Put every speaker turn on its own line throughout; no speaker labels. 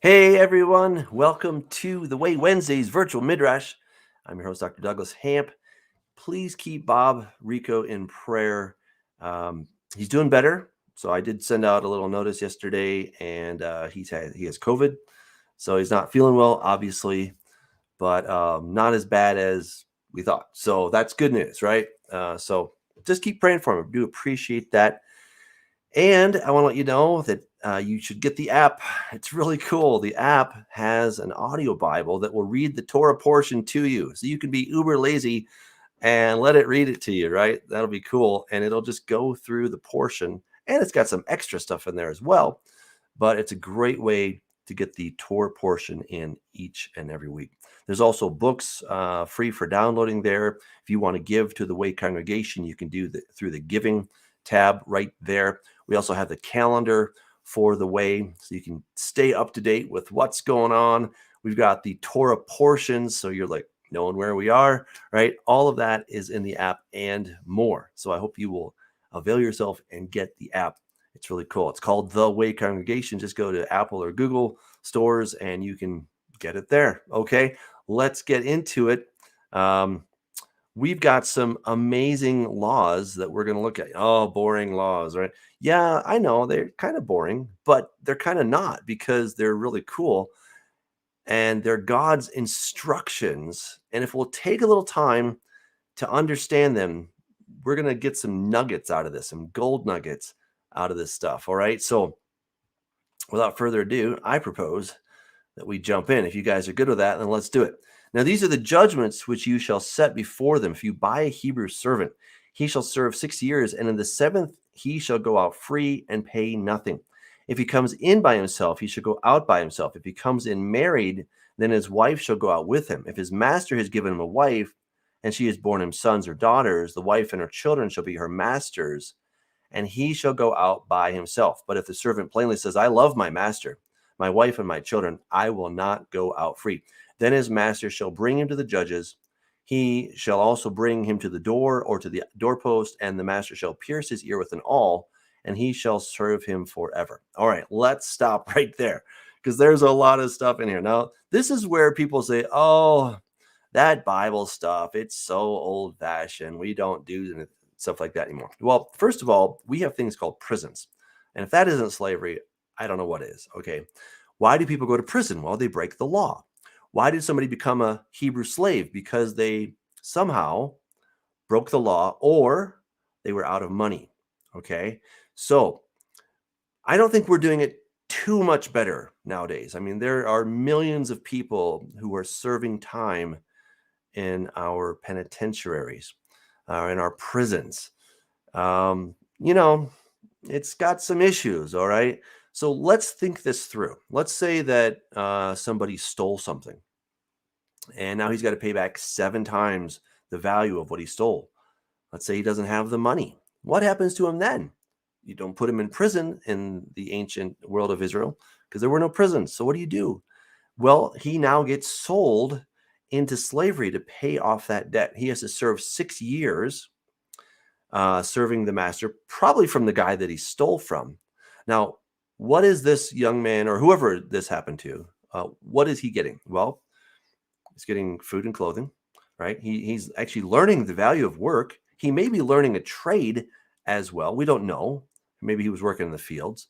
Hey everyone, welcome to the Way Wednesdays virtual Midrash. I'm your host, Dr. Douglas Hamp. Please keep Bob Rico in prayer. He's doing better. So I did send out a little notice yesterday, and he has COVID, so he's not feeling well, obviously, but not as bad as we thought. So that's good news, right? So just keep praying for him. I do appreciate that. And I want to let you know that you should get the app. It's really cool. The app has an audio Bible that will read the Torah portion to you. So you can be uber lazy and let it read it to you, right? That'll be cool. And it'll just go through the portion. And it's got some extra stuff in there as well. But it's a great way to get the Torah portion in each and every week. There's also books free for downloading there. If you want to give to the Way congregation, you can do that through the giving tab right there. We also have the calendar for the Way, so you can stay up to date with what's going on. We've got the Torah portions, so you're like knowing where we are, right? All of that is in the app and more. So I hope you will avail yourself and get the app. It's really cool. It's called The Way Congregation. Just go to Apple or Google stores and you can get it there. Okay, let's get into it. We've got some amazing laws that we're going to look at. Oh, boring laws, right? Yeah, I know they're kind of boring, but they're kind of not because they're really cool and they're God's instructions. And if we'll take a little time to understand them, we're going to get some nuggets out of this, some gold nuggets out of this stuff. All right. So without further ado, I propose that we jump in. If you guys are good with that, then let's do it. Now, these are the judgments which you shall set before them. If you buy a Hebrew servant, he shall serve 6 years, and in the seventh he shall go out free and pay nothing. If he comes in by himself, he shall go out by himself. If he comes in married, then his wife shall go out with him. If his master has given him a wife, and she has borne him sons or daughters, the wife and her children shall be her master's, and he shall go out by himself. But if the servant plainly says, I love my master, my wife and my children, I will not go out free. Then his master shall bring him to the judges. He shall also bring him to the door or to the doorpost, and the master shall pierce his ear with an awl, and he shall serve him forever. All right, let's stop right there because there's a lot of stuff in here. Now, this is where people say, oh, that Bible stuff, it's so old-fashioned. We don't do stuff like that anymore. Well, first of all, we have things called prisons. And if that isn't slavery, I don't know what is. Okay. Why do people go to prison? Well, they break the law. Why did somebody become a Hebrew slave? Because they somehow broke the law or they were out of money. Okay. So I don't think we're doing it too much better nowadays. I mean, there are millions of people who are serving time in our penitentiaries, in our prisons. It's got some issues. All right. So let's think this through. Let's say that somebody stole something and now he's got to pay back 7 times the value of what he stole. Let's say he doesn't have the money. What happens to him then? You don't put him in prison in the ancient world of Israel because there were no prisons. So what do? Well, he now gets sold into slavery to pay off that debt. He has to serve 6 years serving the master, probably from the guy that he stole from. Now, what is this young man or whoever this happened to? What is he getting? Well, he's getting food and clothing, right? He's actually learning the value of work. He may be learning a trade as well. We don't know. Maybe he was working in the fields,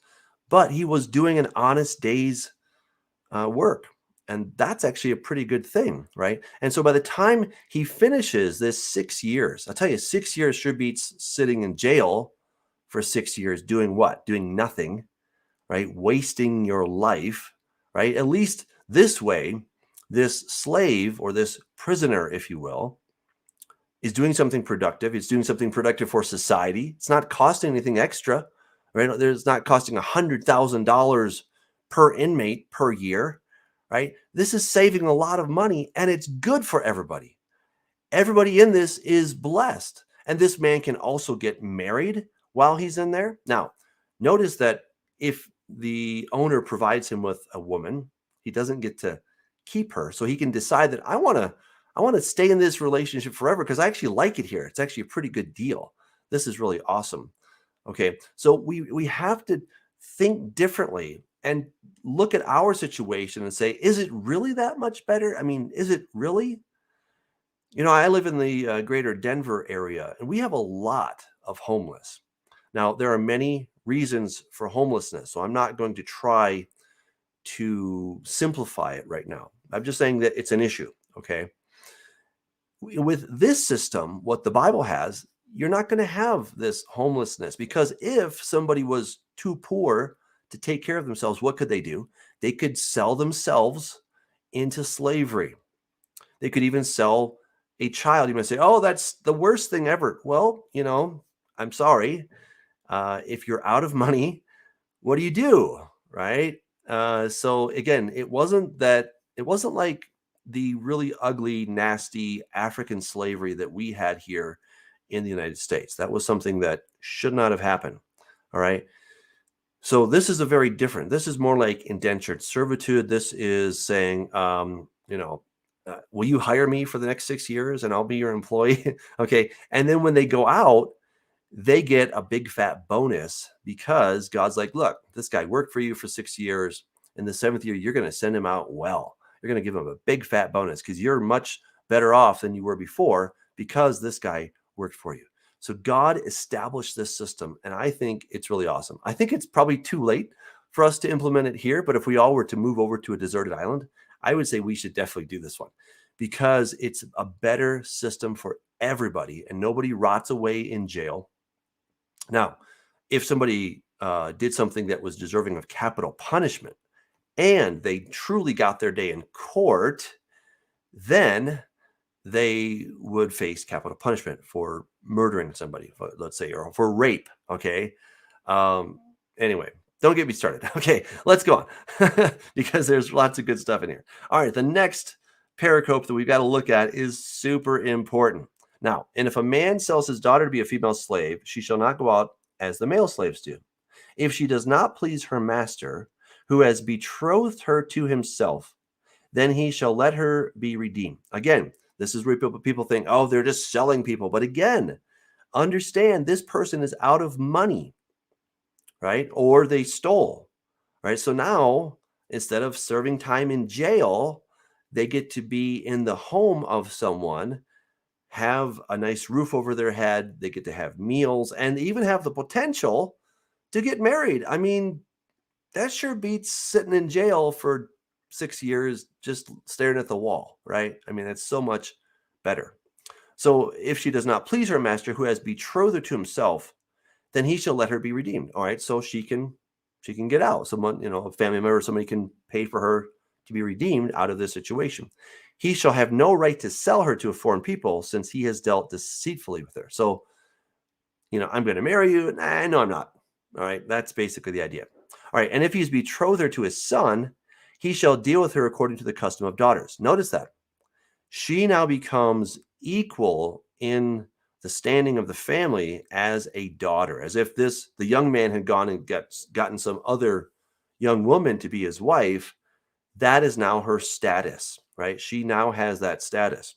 but he was doing an honest day's work. And that's actually a pretty good thing, right? And so by the time he finishes this 6 years, I'll tell you, 6 years sure beats sitting in jail for 6 years doing what? Doing nothing, right? Wasting your life, right? At least this way, this slave or this prisoner, if you will, is doing something productive. It's doing something productive for society. It's not costing anything extra, right? There's not costing $100,000 per inmate per year, right? This is saving a lot of money and it's good for everybody. Everybody in this is blessed. And this man can also get married while he's in there. Now, notice that if the owner provides him with a woman, he doesn't get to keep her. So he can decide that I want to stay in this relationship forever because I actually like it here. It's actually a pretty good deal. This is really awesome. Okay. So we have to think differently and look at our situation and say, is it really that much better? I mean, is it really? I live in the greater Denver area, and we have a lot of homeless. Now, there are many reasons for homelessness, so I'm not going to try to simplify it right now. I'm just saying that it's an issue, okay? With this system, what the Bible has, you're not going to have this homelessness, because if somebody was too poor to take care of themselves, what could they do? They could sell themselves into slavery. They could even sell a child. You might say, oh, that's the worst thing ever. Well, I'm sorry. If you're out of money, what do you do? Right? So again, it wasn't like the really ugly, nasty African slavery that we had here in the United States. That was something that should not have happened. All right. So this is this is more like indentured servitude. This is saying, will you hire me for the next 6 years and I'll be your employee? Okay. And then when they go out, they get a big fat bonus, because God's like, look, this guy worked for you for 6 years. In the 7th year, you're going to send him out well. You're going to give him a big fat bonus because you're much better off than you were before, because this guy worked for you. So God established this system, and I think it's really awesome. I think it's probably too late for us to implement it here, but if we all were to move over to a deserted island, I would say we should definitely do this one, because it's a better system for everybody and nobody rots away in jail. Now, if somebody did something that was deserving of capital punishment and they truly got their day in court, then they would face capital punishment for murdering somebody, let's say, or for rape. Okay. Anyway, don't get me started. Okay, let's go on because there's lots of good stuff in here. All right. The next pericope that we've got to look at is super important. Now, and if a man sells his daughter to be a female slave, she shall not go out as the male slaves do. If she does not please her master, who has betrothed her to himself, then he shall let her be redeemed. Again, this is where people think, oh, they're just selling people. But again, understand this person is out of money, right? Or they stole, right? So now, instead of serving time in jail, they get to be in the home of someone, have a nice roof over their head. They get to have meals and even have the potential to get married. I mean, that sure beats sitting in jail for 6 years just staring at the wall, right? I mean, that's so much better. So if she does not please her master, who has betrothed her to himself, then he shall let her be redeemed. All right, so she can get out. Someone, a family member, somebody can pay for her to be redeemed out of this situation. He shall have no right to sell her to a foreign people, since he has dealt deceitfully with her. So, I'm going to marry you. Nah, no, I'm not. All right, that's basically the idea. All right, and if he's betrothed her to his son, he shall deal with her according to the custom of daughters. Notice that. She now becomes equal in the standing of the family as a daughter, as if the young man had gone and gotten some other young woman to be his wife. That is now her status, right? She now has that status.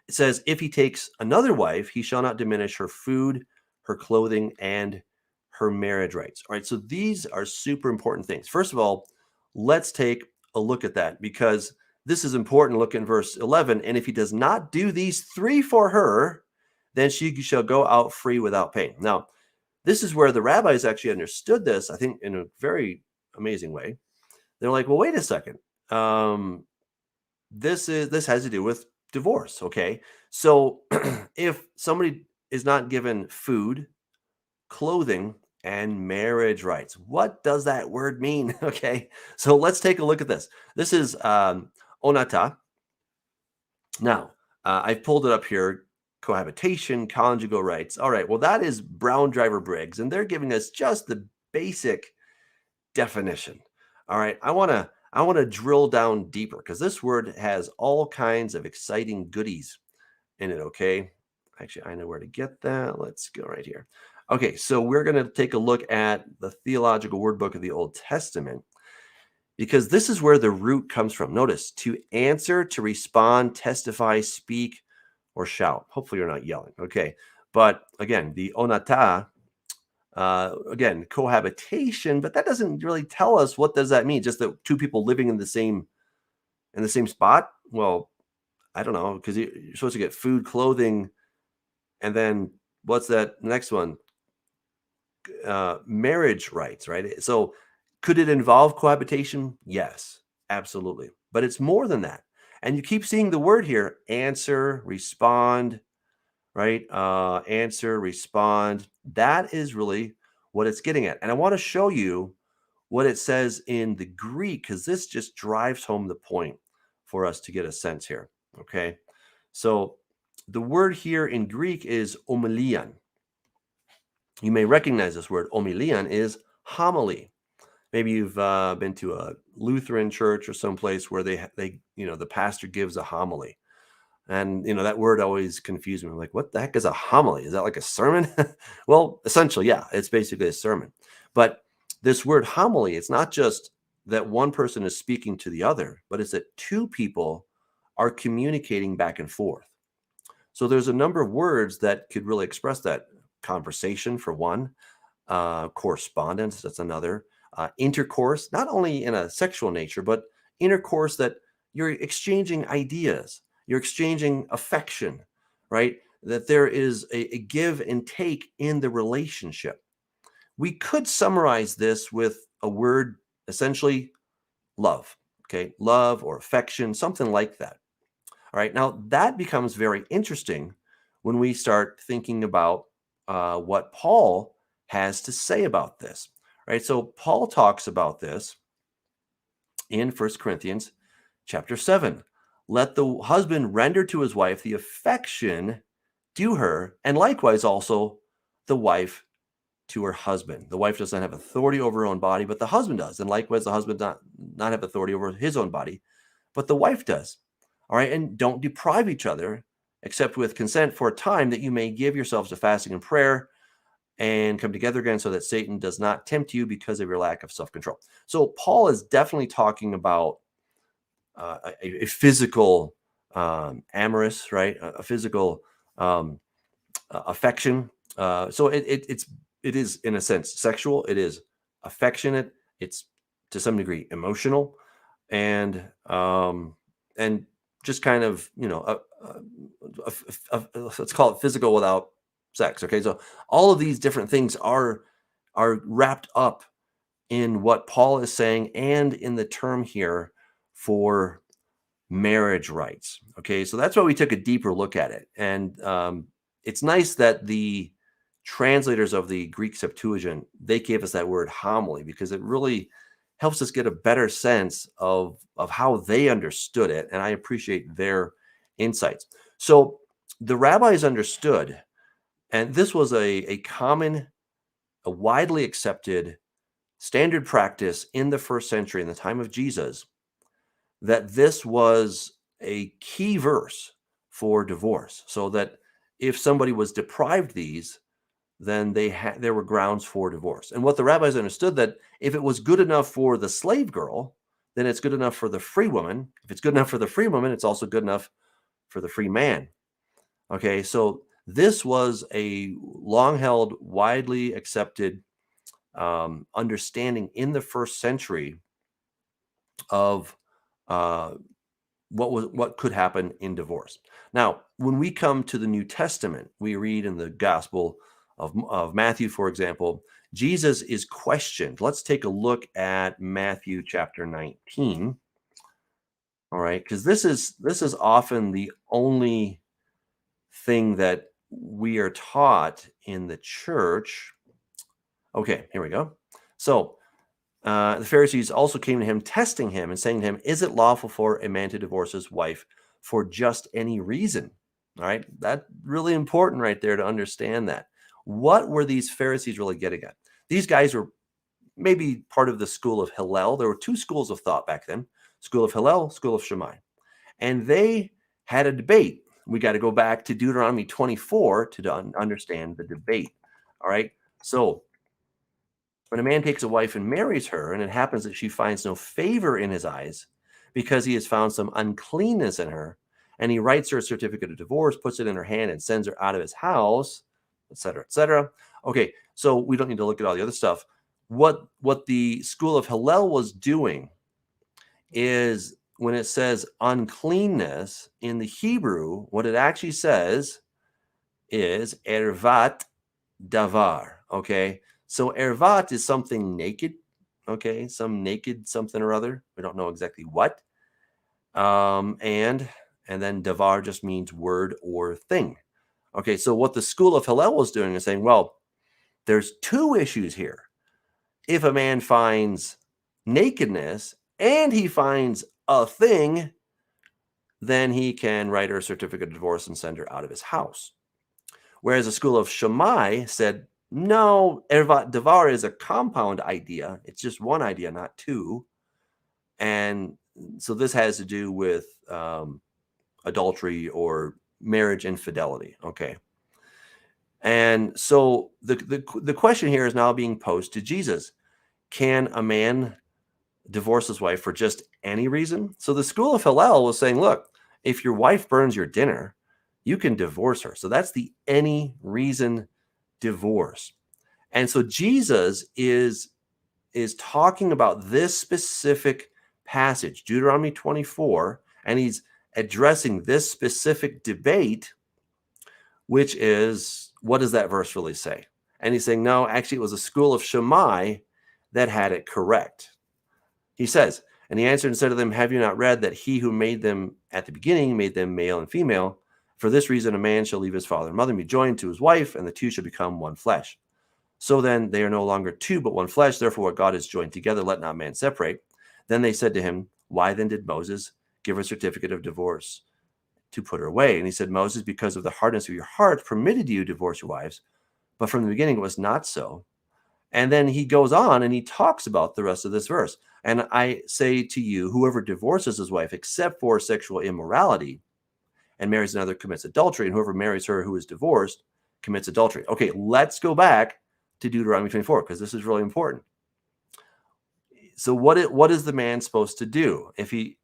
It says, if he takes another wife, he shall not diminish her food, her clothing, and her marriage rights. All right, so these are super important things. First of all, let's take a look at that, because this is important. Look in verse 11. And if he does not do these 3 for her, then she shall go out free without pay. Now, this is where the rabbis actually understood this, I think, in a very amazing way. They're like, well, wait a second. This has to do with divorce. Okay. So if somebody is not given food, clothing, and marriage rights, what does that word mean? Okay. So let's take a look at this. This is onata. Now, I've pulled it up here. Cohabitation, conjugal rights. All right. Well, that is Brown Driver Briggs, and they're giving us just the basic definition. All right. I want to drill down deeper, because this word has all kinds of exciting goodies in it. Okay. Actually, I know where to get that. Let's go right here. Okay. So we're going to take a look at the Theological Word Book of the Old Testament, because this is where the root comes from. Notice: to answer, to respond, testify, speak, or shout. Hopefully you're not yelling. Okay. But again, the onata Again, cohabitation, but that doesn't really tell us what does that mean. Just that two people living in the same spot. Well, I don't know, because you're supposed to get food, clothing, and then what's that next one? Marriage rights, right? So could it involve cohabitation? Yes, absolutely. But it's more than that. And you keep seeing the word here, answer, respond, right? Answer, respond. That is really what it's getting at. And I want to show you what it says in the Greek, because this just drives home the point for us to get a sense here. Okay. So the word here in Greek is homilian. You may recognize this word. Homilian is homily. Maybe you've been to a Lutheran church or someplace where they the pastor gives a homily. And, that word always confused me. I'm like, what the heck is a homily? Is that like a sermon? Well, essentially, yeah, it's basically a sermon. But this word homily, it's not just that one person is speaking to the other, but it's that two people are communicating back and forth. So there's a number of words that could really express that. Conversation, for one, correspondence, that's another, intercourse, not only in a sexual nature, but intercourse that you're exchanging ideas, you're exchanging affection, right? That there is a give and take in the relationship. We could summarize this with a word, essentially love, okay? Love or affection, something like that. All right, now that becomes very interesting when we start thinking about what Paul has to say about this, right? So Paul talks about this in 1 Corinthians chapter 7. Let the husband render to his wife the affection due her, and likewise also the wife to her husband. The wife does not have authority over her own body, but the husband does. And likewise, the husband does not have authority over his own body, but the wife does. All right, and don't deprive each other, except with consent for a time, that you may give yourselves to fasting and prayer and come together again, so that Satan does not tempt you because of your lack of self-control. So Paul is definitely talking about a physical amorous, right? A physical affection. So it is in a sense sexual. It is affectionate. It's to some degree emotional, and just kind of let's call it physical without sex. Okay, so all of these different things are wrapped up in what Paul is saying, and in the term here for marriage rights. Okay, so that's why we took a deeper look at it, and it's nice that the translators of the Greek Septuagint, they gave us that word homily, because it really helps us get a better sense of how they understood it, and I appreciate their insights. So the rabbis understood, and this was a common, a widely accepted standard practice in the first century, in the time of Jesus, that this was a key verse for divorce, so that if somebody was deprived these, then there were grounds for divorce. And what the rabbis understood, that if it was good enough for the slave girl, then it's good enough for the free woman. If it's good enough for the free woman, it's also good enough for the free man. Okay, so this was a long-held, widely accepted understanding in the first century of what could happen in divorce. Now, when we come to the New Testament, we read in the Gospel of Matthew, for example, Jesus is questioned. Let's take a look at Matthew chapter 19. All right, because this is often the only thing that we are taught in the church. Okay, here we go. So the Pharisees also came to him, testing him and saying to him, "Is it lawful for a man to divorce his wife for just any reason?" All right, that's really important right there to understand that. What were these Pharisees really getting at? These guys were maybe part of the school of Hillel. There were two schools of thought back then: school of Hillel, school of Shammai, and they had a debate. We got to go back to Deuteronomy 24 to understand the debate. All right, so when a man takes a wife and marries her, and it happens that she finds no favor in his eyes because he has found some uncleanness in her, and he writes her a certificate of divorce, puts it in her hand, and sends her out of his house, etc., etc. Okay, so we don't need to look at all the other stuff. What the school of Hillel was doing is when it says uncleanness in the Hebrew, what it actually says is ervat davar. Okay, so ervat is something naked. Okay, some naked something or other. We don't know exactly what. And then davar just means word or thing. Okay, so what the school of Hillel was doing is saying, well, there's two issues here. If a man finds nakedness and he finds a thing, then he can write her a certificate of divorce and send her out of his house. Whereas the school of Shammai said, no, ervat davar is a compound idea. It's just one idea, not two. And so this has to do with adultery or marriage infidelity. Okay. And so the question here is now being posed to Jesus. Can a man divorce his wife for just any reason? So the school of Hillel was saying, look, if your wife burns your dinner, you can divorce her. So that's the any reason divorce. And so Jesus is talking about this specific passage, Deuteronomy 24, and he's addressing this specific debate, which is, what does that verse really say? And he's saying, no, actually, it was a school of Shammai that had it correct. He says, and he answered and said to them, have you not read that he who made them at the beginning made them male and female? For this reason, a man shall leave his father and mother and be joined to his wife, and the two shall become one flesh. So then they are no longer two, but one flesh. Therefore, what God has joined together, let not man separate. Then they said to him, why then did Moses give her a certificate of divorce to put her away? And he said, Moses, because of the hardness of your heart, permitted you to divorce your wives. But from the beginning, it was not so. And then he goes on and he talks about the rest of this verse. And I say to you, whoever divorces his wife except for sexual immorality and marries another commits adultery, and whoever marries her who is divorced commits adultery. Okay, let's go back to Deuteronomy 24, because this is really important. So what is the man supposed to do if he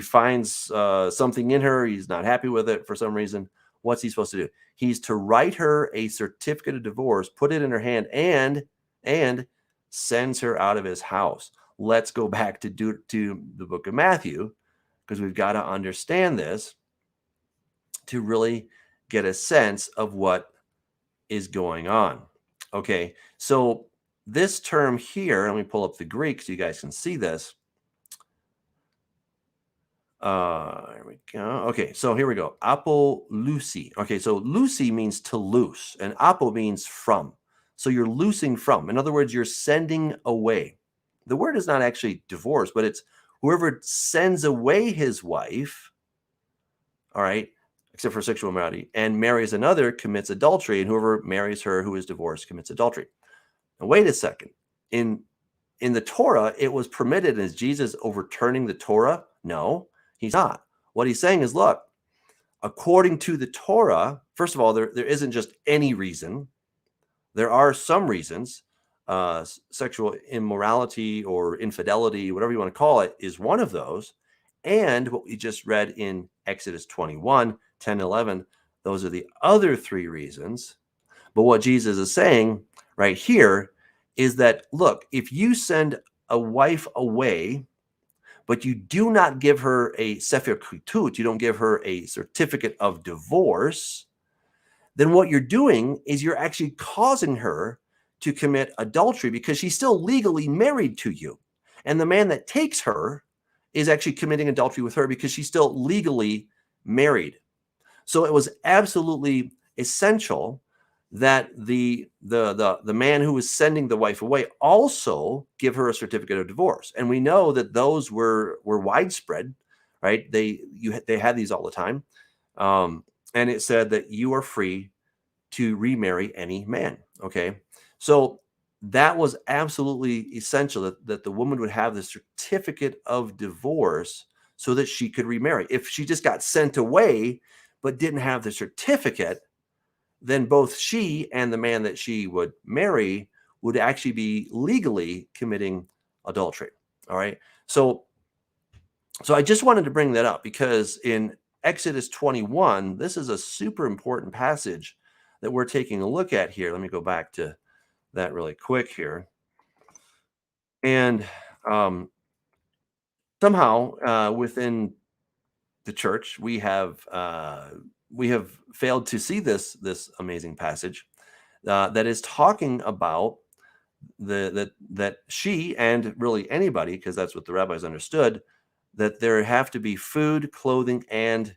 finds something in her, he's not happy with it for some reason? What's he supposed to do? He's to write her a certificate of divorce, put it in her hand, and sends her out of his house. Let's go back to the book of Matthew, because we've got to understand this to really get a sense of what is going on. Okay, so this term here, let me pull up the Greek so you guys can see this. There we go. Okay, so here we go. Apolusi. Okay, so lucy means to loose, and apo means from. So you're loosing from. In other words, you're sending away. The word is not actually divorce, but it's whoever sends away his wife, all right, except for sexual immorality, and marries another commits adultery, and whoever marries her who is divorced commits adultery. Now, wait a second. In the Torah, it was permitted. Is Jesus overturning the Torah? No, he's not. What he's saying is, look, according to the Torah, first of all, there isn't just any reason. There are some reasons. Sexual immorality or infidelity, whatever you want to call it, is one of those. And what we just read in Exodus 21, 10, 11, those are the other three reasons. But what Jesus is saying right here is that, look, if you send a wife away, but you do not give her a sefer kritut, you don't give her a certificate of divorce, then what you're doing is you're actually causing her to commit adultery, because she's still legally married to you. And the man that takes her is actually committing adultery with her because she's still legally married. So it was absolutely essential that the man who was sending the wife away also give her a certificate of divorce. And we know that those were widespread, right? They had these all the time. And it said that you are free to remarry any man. Okay. So that was absolutely essential, that the woman would have the certificate of divorce so that she could remarry. If she just got sent away but didn't have the certificate, then both she and the man that she would marry would actually be legally committing adultery. All right. So I just wanted to bring that up because in Exodus 21, this is a super important passage that we're taking a look at here. Let me go back to that really quick here. And somehow within the church, we have failed to see this amazing passage that is talking about that she, and really anybody, because that's what the rabbis understood, that there have to be food, clothing, and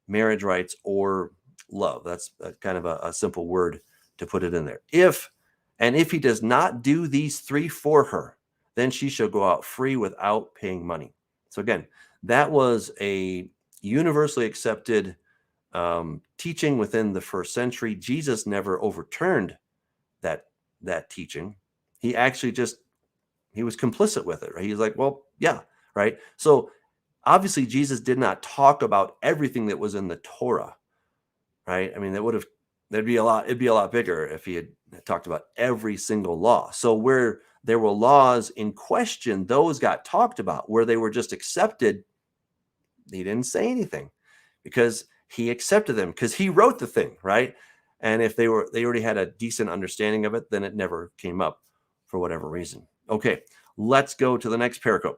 marriage rights or love. That's kind of a simple word to put it in there. If he does not do these three for her, then she shall go out free without paying money. So again, that was a universally accepted teaching within the first century. Jesus never overturned that teaching. He actually he was complicit with it. Right? He's like, well, yeah, right. So obviously, Jesus did not talk about everything that was in the Torah, right? I mean, it'd be a lot bigger if he had talked about every single law. So where there were laws in question, those got talked about. Where they were just accepted, he didn't say anything because he accepted them because he wrote the thing, right? And if they already had a decent understanding of it, then it never came up for whatever reason. Okay, let's go to the next pericope.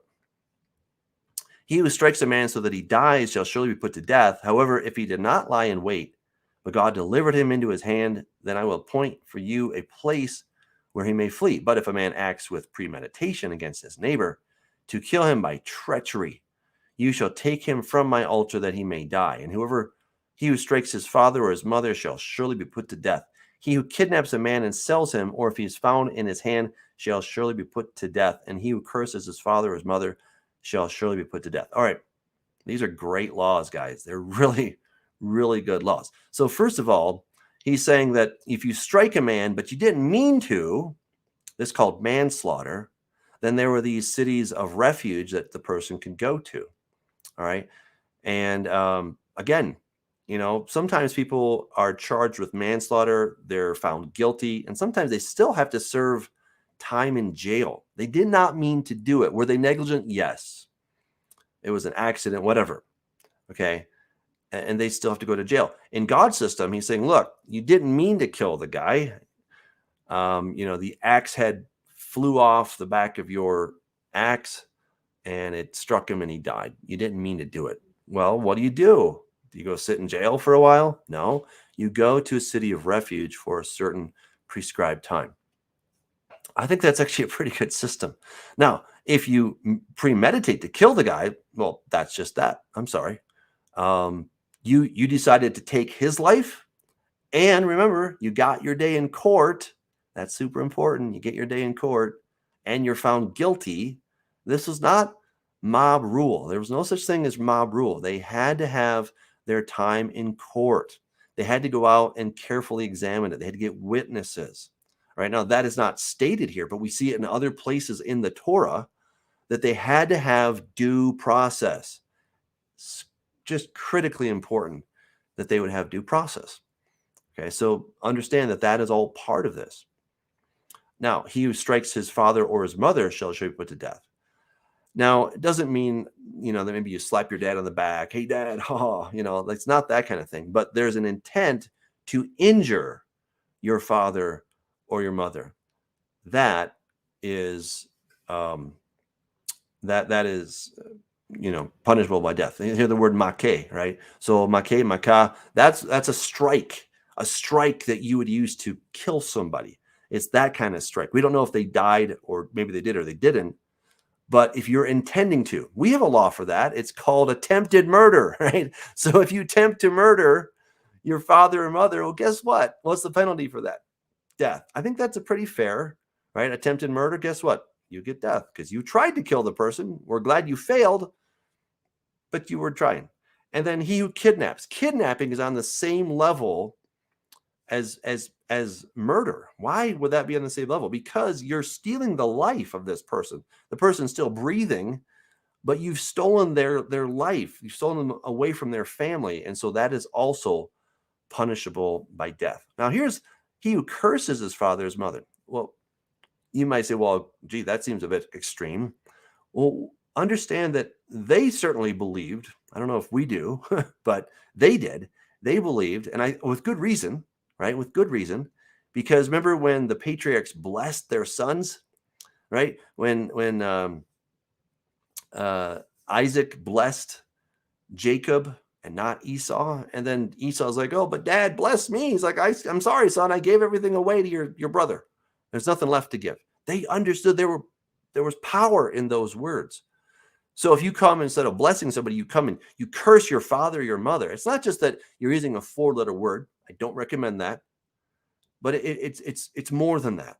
He who strikes a man so that he dies shall surely be put to death. However, if he did not lie in wait, but God delivered him into his hand, then I will appoint for you a place where he may flee. But if a man acts with premeditation against his neighbor to kill him by treachery, you shall take him from my altar that he may die. And he who strikes his father or his mother shall surely be put to death. He who kidnaps a man and sells him, or if he is found in his hand, shall surely be put to death. And he who curses his father or his mother shall surely be put to death. All right. These are great laws, guys. They're really, really good laws. So first of all, he's saying that if you strike a man, but you didn't mean to, this is called manslaughter, then there were these cities of refuge that the person could go to. All right. And again, sometimes people are charged with manslaughter. They're found guilty, and sometimes they still have to serve time in jail. They did not mean to do it. Were they negligent? Yes. It was an accident, whatever. Okay. And they still have to go to jail. In God's system, he's saying, look, you didn't mean to kill the guy. The axe head flew off the back of your axe and it struck him and he died. You didn't mean to do it. Well, what do? Do you go sit in jail for a while? No. You go to a city of refuge for a certain prescribed time. I think that's actually a pretty good system. Now, if you premeditate to kill the guy, well, that's just that. I'm sorry. You decided to take his life, and remember, you got your day in court. That's super important. You get your day in court, and you're found guilty. This was not mob rule. There was no such thing as mob rule. They had to have their time in court. They had to go out and carefully examine it. They had to get witnesses. Right now, that is not stated here, but we see it in other places in the Torah that they had to have due process. It's just critically important that they would have due process. Okay, so understand that that is all part of this. Now, he who strikes his father or his mother shall surely be put to death. Now, it doesn't mean, that maybe you slap your dad on the back. Hey, dad, it's not that kind of thing. But there's an intent to injure your father or your mother. That is that is punishable by death. You hear the word make, right? So maka, that's a strike that you would use to kill somebody. It's that kind of strike. We don't know if they died or maybe they did or they didn't. But if you're intending to, we have a law for that. It's called attempted murder, right? So if you attempt to murder your father or mother, well, guess what? What's the penalty for that? Death. I think that's a pretty fair, right? Attempted murder, guess what? You get death because you tried to kill the person. We're glad you failed, but you were trying. And then he who kidnaps. Kidnapping is on the same level as murder. Why would that be on the same level? Because you're stealing the life of this person. The person's still breathing, but you've stolen their life. You've stolen them away from their family. And so that is also punishable by death. Now, here's he who curses his father or his mother. Well, you might say, well, gee, that seems a bit extreme. Well, understand that they certainly believed. I don't know if we do, but they did. They believed, and with good reason, right? With good reason, because remember when the patriarchs blessed their sons, right? When Isaac blessed Jacob and not Esau, and then Esau's like, "Oh, but Dad, bless me." He's like, "I'm sorry, son. I gave everything away to your brother. There's nothing left to give." They understood there was power in those words. So if you come, instead of blessing somebody, you come and you curse your father or your mother. It's not just that you're using a 4-letter word. I don't recommend that, but it's more than that.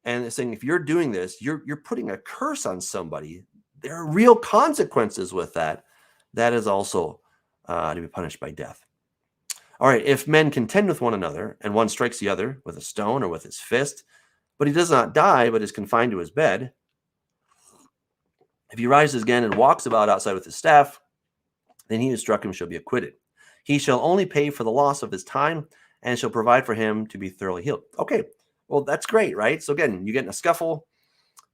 And it's saying if you're doing this, you're putting a curse on somebody. There are real consequences with that. That is also to be punished by death. All right, if men contend with one another, and one strikes the other with a stone or with his fist, but he does not die, but is confined to his bed, if he rises again and walks about outside with his staff, then he who struck him shall be acquitted. He shall only pay for the loss of his time, and shall provide for him to be thoroughly healed. Okay, well, that's great, right? So again, you get in a scuffle.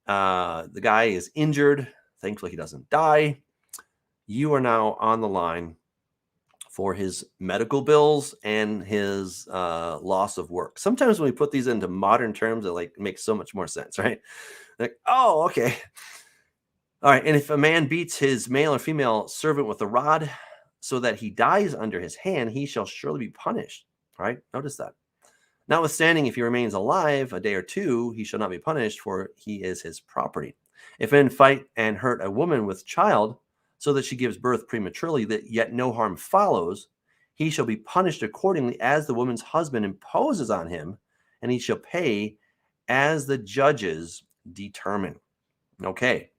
The guy is injured. Thankfully, he doesn't die. You are now on the line for his medical bills and his loss of work. Sometimes when we put these into modern terms, it like makes so much more sense, right? Like, oh, okay. All right. And if a man beats his male or female servant with a rod so that he dies under his hand, he shall surely be punished. All right. Notice that. Notwithstanding, if he remains alive a day or two, he shall not be punished, for he is his property. If men fight and hurt a woman with child, so that she gives birth prematurely, that yet no harm follows, he shall be punished accordingly as the woman's husband imposes on him, and he shall pay as the judges determine. Okay.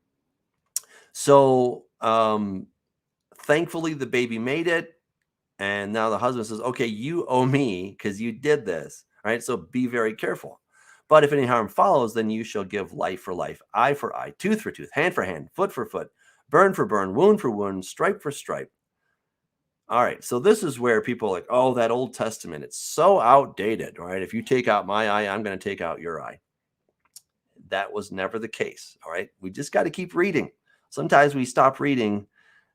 So, thankfully, the baby made it. And now the husband says, okay, you owe me because you did this. Right. So be very careful. But if any harm follows, then you shall give life for life, eye for eye, tooth for tooth, hand for hand, foot for foot, burn for burn, wound for wound, stripe for stripe. All right. So this is where people are like, oh, that Old Testament, it's so outdated, right? If you take out my eye, I'm going to take out your eye. That was never the case. All right. We just got to keep reading. Sometimes we stop reading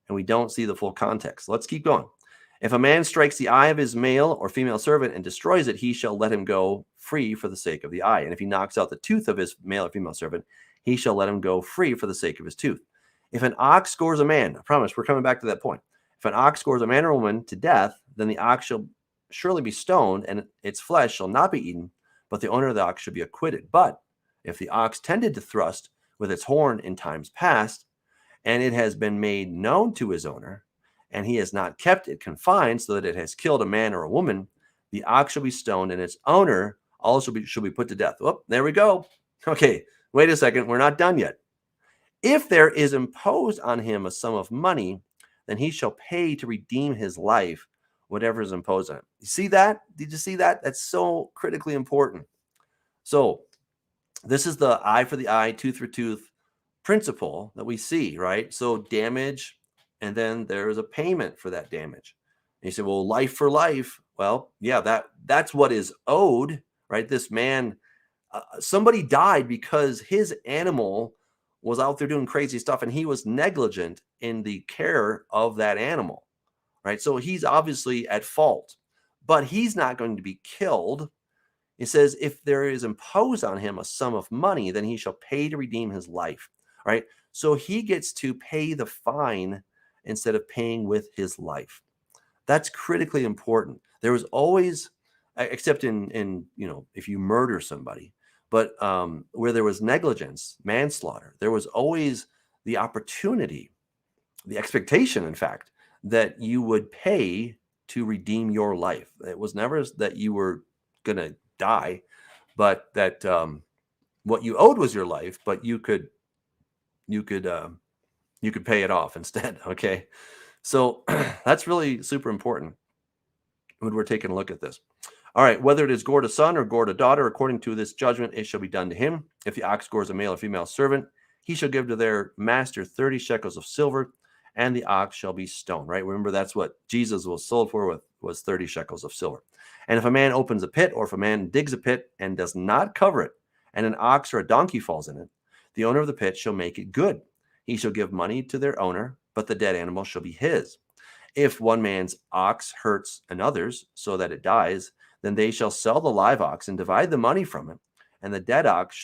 and we don't see the full context. Let's keep going. If a man strikes the eye of his male or female servant and destroys it, he shall let him go free for the sake of the eye. And if he knocks out the tooth of his male or female servant, he shall let him go free for the sake of his tooth. If an ox scores a man, I promise we're coming back to that point. If an ox scores a man or woman to death, then the ox shall surely be stoned, and its flesh shall not be eaten, but the owner of the ox should be acquitted. But if the ox tended to thrust with its horn in times past, and it has been made known to his owner, and he has not kept it confined so that it has killed a man or a woman, the ox shall be stoned, and its owner also shall be put to death. Oh, there we go. Okay, wait a second. We're not done yet. If there is imposed on him a sum of money, then he shall pay to redeem his life, whatever is imposed on him. You see that? Did you see that? That's so critically important. So this is the eye for the eye, tooth for tooth principle that we see, right? So damage, and then there is a payment for that damage. And you say, well, life for life. Well, yeah, that's what is owed, right? This man, somebody died because his animal was out there doing crazy stuff, and he was negligent in the care of that animal, right? So he's obviously at fault, but he's not going to be killed. It says, if there is imposed on him a sum of money, then he shall pay to redeem his life, right? So he gets to pay the fine instead of paying with his life. That's critically important. There was always, except in if you murder somebody, but where there was negligence, manslaughter, there was always the opportunity, the expectation, in fact, that you would pay to redeem your life. It was never that you were going to die, but that what you owed was your life, but you could pay it off instead. Okay. So that's really super important when we're taking a look at this. All right. Whether it is gored a son or gored a daughter, according to this judgment, it shall be done to him. If the ox gores a male or female servant, he shall give to their master 30 shekels of silver, and the ox shall be stoned. Right. Remember, that's what Jesus was sold for, was 30 shekels of silver. And if a man opens a pit, or if a man digs a pit and does not cover it, and an ox or a donkey falls in it, the owner of the pit shall make it good. He shall give money to their owner, but the dead animal shall be his. If one man's ox hurts another's so that it dies, then they shall sell the live ox and divide the money from it, and the dead ox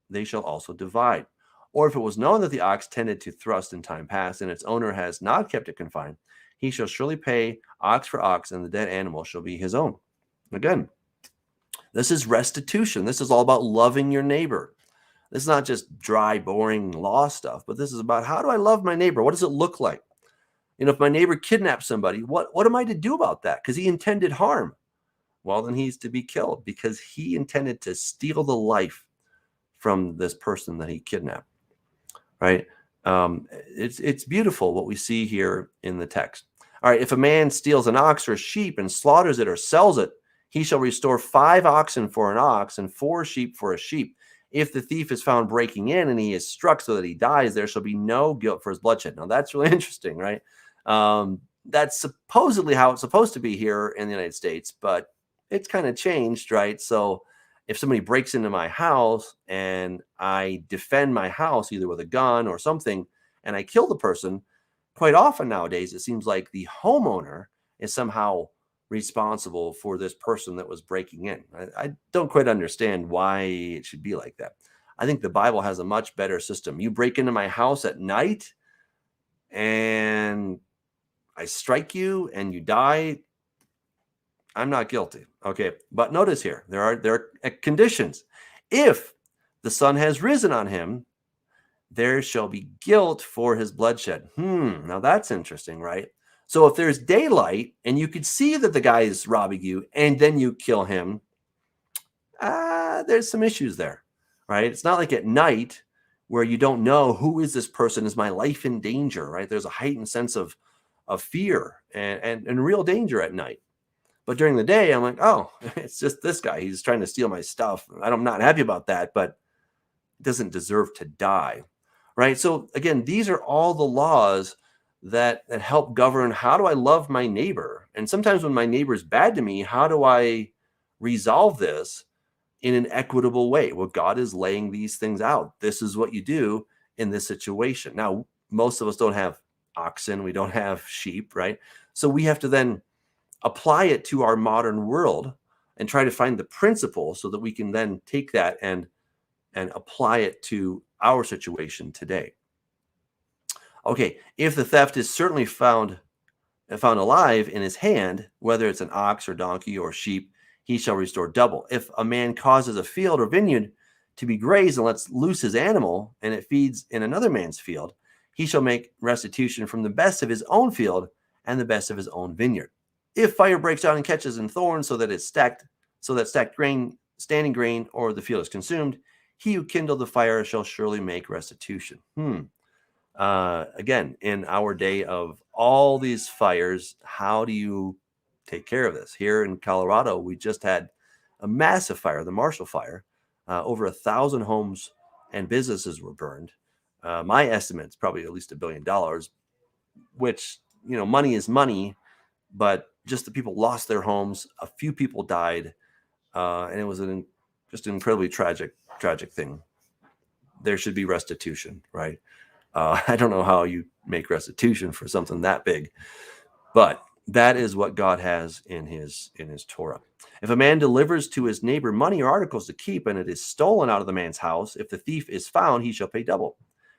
they shall also divide. Or if it was known that the ox tended to thrust in time past, and its owner has not kept it confined, he shall surely pay ox for ox, and the dead animal shall be his own. Again, this is restitution. This is all about loving your neighbor. This is not just dry, boring law stuff, but this is about, how do I love my neighbor? What does it look like? If my neighbor kidnaps somebody, what am I to do about that? Because he intended harm. Well, then he's to be killed because he intended to steal the life from this person that he kidnapped, right? It's beautiful what we see here in the text. All right, if a man steals an ox or a sheep and slaughters it or sells it, he shall restore 5 oxen for an ox and 4 sheep for a sheep. If the thief is found breaking in and he is struck so that he dies, there shall be no guilt for his bloodshed. Now, that's really interesting, right? That's supposedly how it's supposed to be here in the United States, but it's kind of changed, right? So if somebody breaks into my house and I defend my house either with a gun or something, and I kill the person, quite often nowadays, it seems like the homeowner is somehow responsible for this person that was breaking in. I don't quite understand why it should be like that. I think the Bible has a much better system. You break into my house at night and I strike you and you die, I'm not guilty. Okay, but notice here, there are conditions. If the sun has risen on him, there shall be guilt for his bloodshed. Now that's interesting, right? So if there's daylight and you could see that the guy is robbing you and then you kill him, there's some issues there, right? It's not like at night where you don't know, who is this person? Is my life in danger, right? There's a heightened sense of fear and real danger at night. But during the day, I'm like, oh, it's just this guy. He's trying to steal my stuff. I'm not happy about that, but it doesn't deserve to die, right? So again, these are all the laws that help govern, how do I love my neighbor? And sometimes when my neighbor is bad to me, how do I resolve this in an equitable way? Well, God is laying these things out. This is what you do in this situation. Now, most of us don't have oxen. We don't have sheep, right? So we have to then apply it to our modern world and try to find the principle so that we can then take that and apply it to our situation today. Okay, if the theft is certainly found alive in his hand, whether it's an ox or donkey or sheep, he shall restore double. If a man causes a field or vineyard to be grazed and lets loose his animal, and it feeds in another man's field, he shall make restitution from the best of his own field and the best of his own vineyard. If fire breaks out and catches in thorns so that stacked grain, standing grain, or the field is consumed, he who kindled the fire shall surely make restitution. Again, in our day of all these fires, how do you take care of this? Here in Colorado, we just had a massive fire, the Marshall Fire. Over 1,000 homes and businesses were burned. My estimate is probably at least $1 billion, which, money is money, but just the people lost their homes. A few people died, and it was just an incredibly tragic thing. There should be restitution, right? I don't know how you make restitution for something that big, but that is what God has in his Torah. If a man delivers to his neighbor money or articles to keep, and it is stolen out of the man's house, if the thief is found, he shall pay double.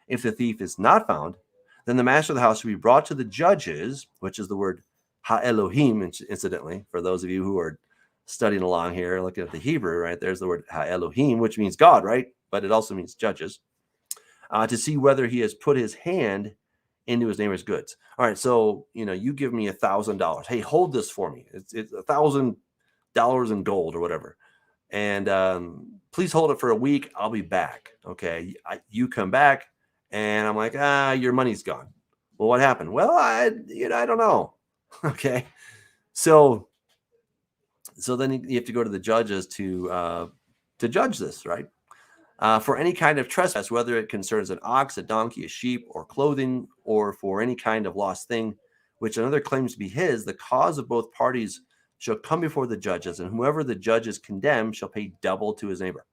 If the thief is not found, then the master of the house shall be brought to the judges, which is the word ha-Elohim, incidentally, for those of you who are studying along here, looking at the Hebrew, right? There's the word ha-Elohim, which means God, right? But it also means judges, to see whether he has put his hand into his neighbor's goods. All right, so, you give me $1,000. Hey, hold this for me. It's $1,000 in gold or whatever. And please hold it for a week. I'll be back. Okay, you come back, and I'm like, your money's gone. Well, what happened? Well, I don't know. Okay, so then you have to go to the judges to judge this, right? For any kind of trespass, whether it concerns an ox, a donkey, a sheep, or clothing, or for any kind of lost thing, which another claims to be his, the cause of both parties shall come before the judges, and whoever the judges condemn shall pay double to his neighbor.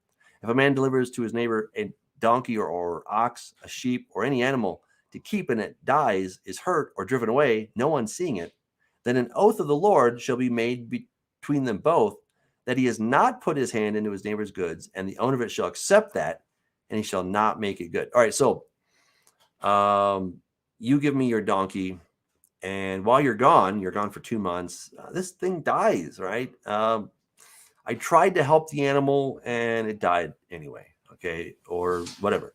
If a man delivers to his neighbor a donkey or ox, a sheep, or any animal to keep, and it dies, is hurt, or driven away, no one seeing it, then an oath of the Lord shall be made between them both, that he has not put his hand into his neighbor's goods, and the owner of it shall accept that, and he shall not make it good. All right, so you give me your donkey, and while you're gone for 2 months, this thing dies, right? I tried to help the animal, and it died anyway, okay, or whatever.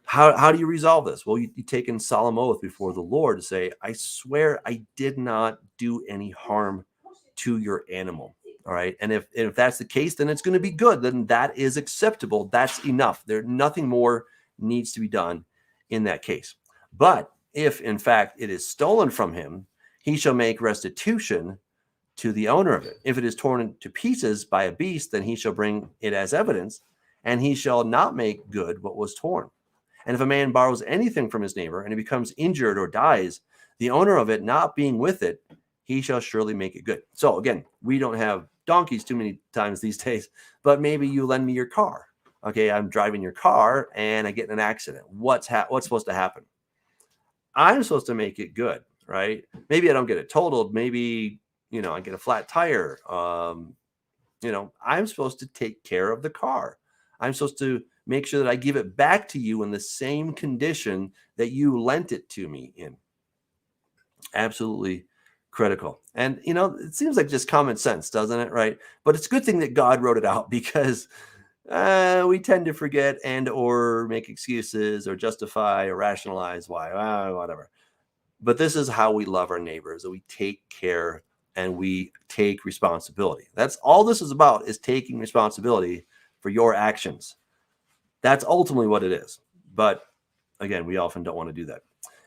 How do you resolve this? Well, you take in solemn oath before the Lord to say, I swear I did not do any harm to your animal. All right. And if that's the case, then it's going to be good. Then that is acceptable. That's enough. Nothing more needs to be done in that case. But if in fact it is stolen from him, he shall make restitution to the owner of it. If it is torn to pieces by a beast, then he shall bring it as evidence, and he shall not make good what was torn. And if a man borrows anything from his neighbor and it becomes injured or dies, the owner of it not being with it, he shall surely make it good. So again, we don't have donkeys too many times these days, but maybe you lend me your car. Okay, I'm driving your car and I get in an accident. What's supposed to happen? I'm supposed to make it good, right? Maybe I don't get it totaled. Maybe, I get a flat tire. I'm supposed to take care of the car. I'm supposed to make sure that I give it back to you in the same condition that you lent it to me in. Absolutely critical. And, it seems like just common sense, doesn't it? Right. But it's a good thing that God wrote it out, because we tend to forget and or make excuses or justify or rationalize why, whatever. But this is how we love our neighbors, that we take care and we take responsibility. That's all this is about, is taking responsibility for your actions. That's ultimately what it is. But again, we often don't want to do that.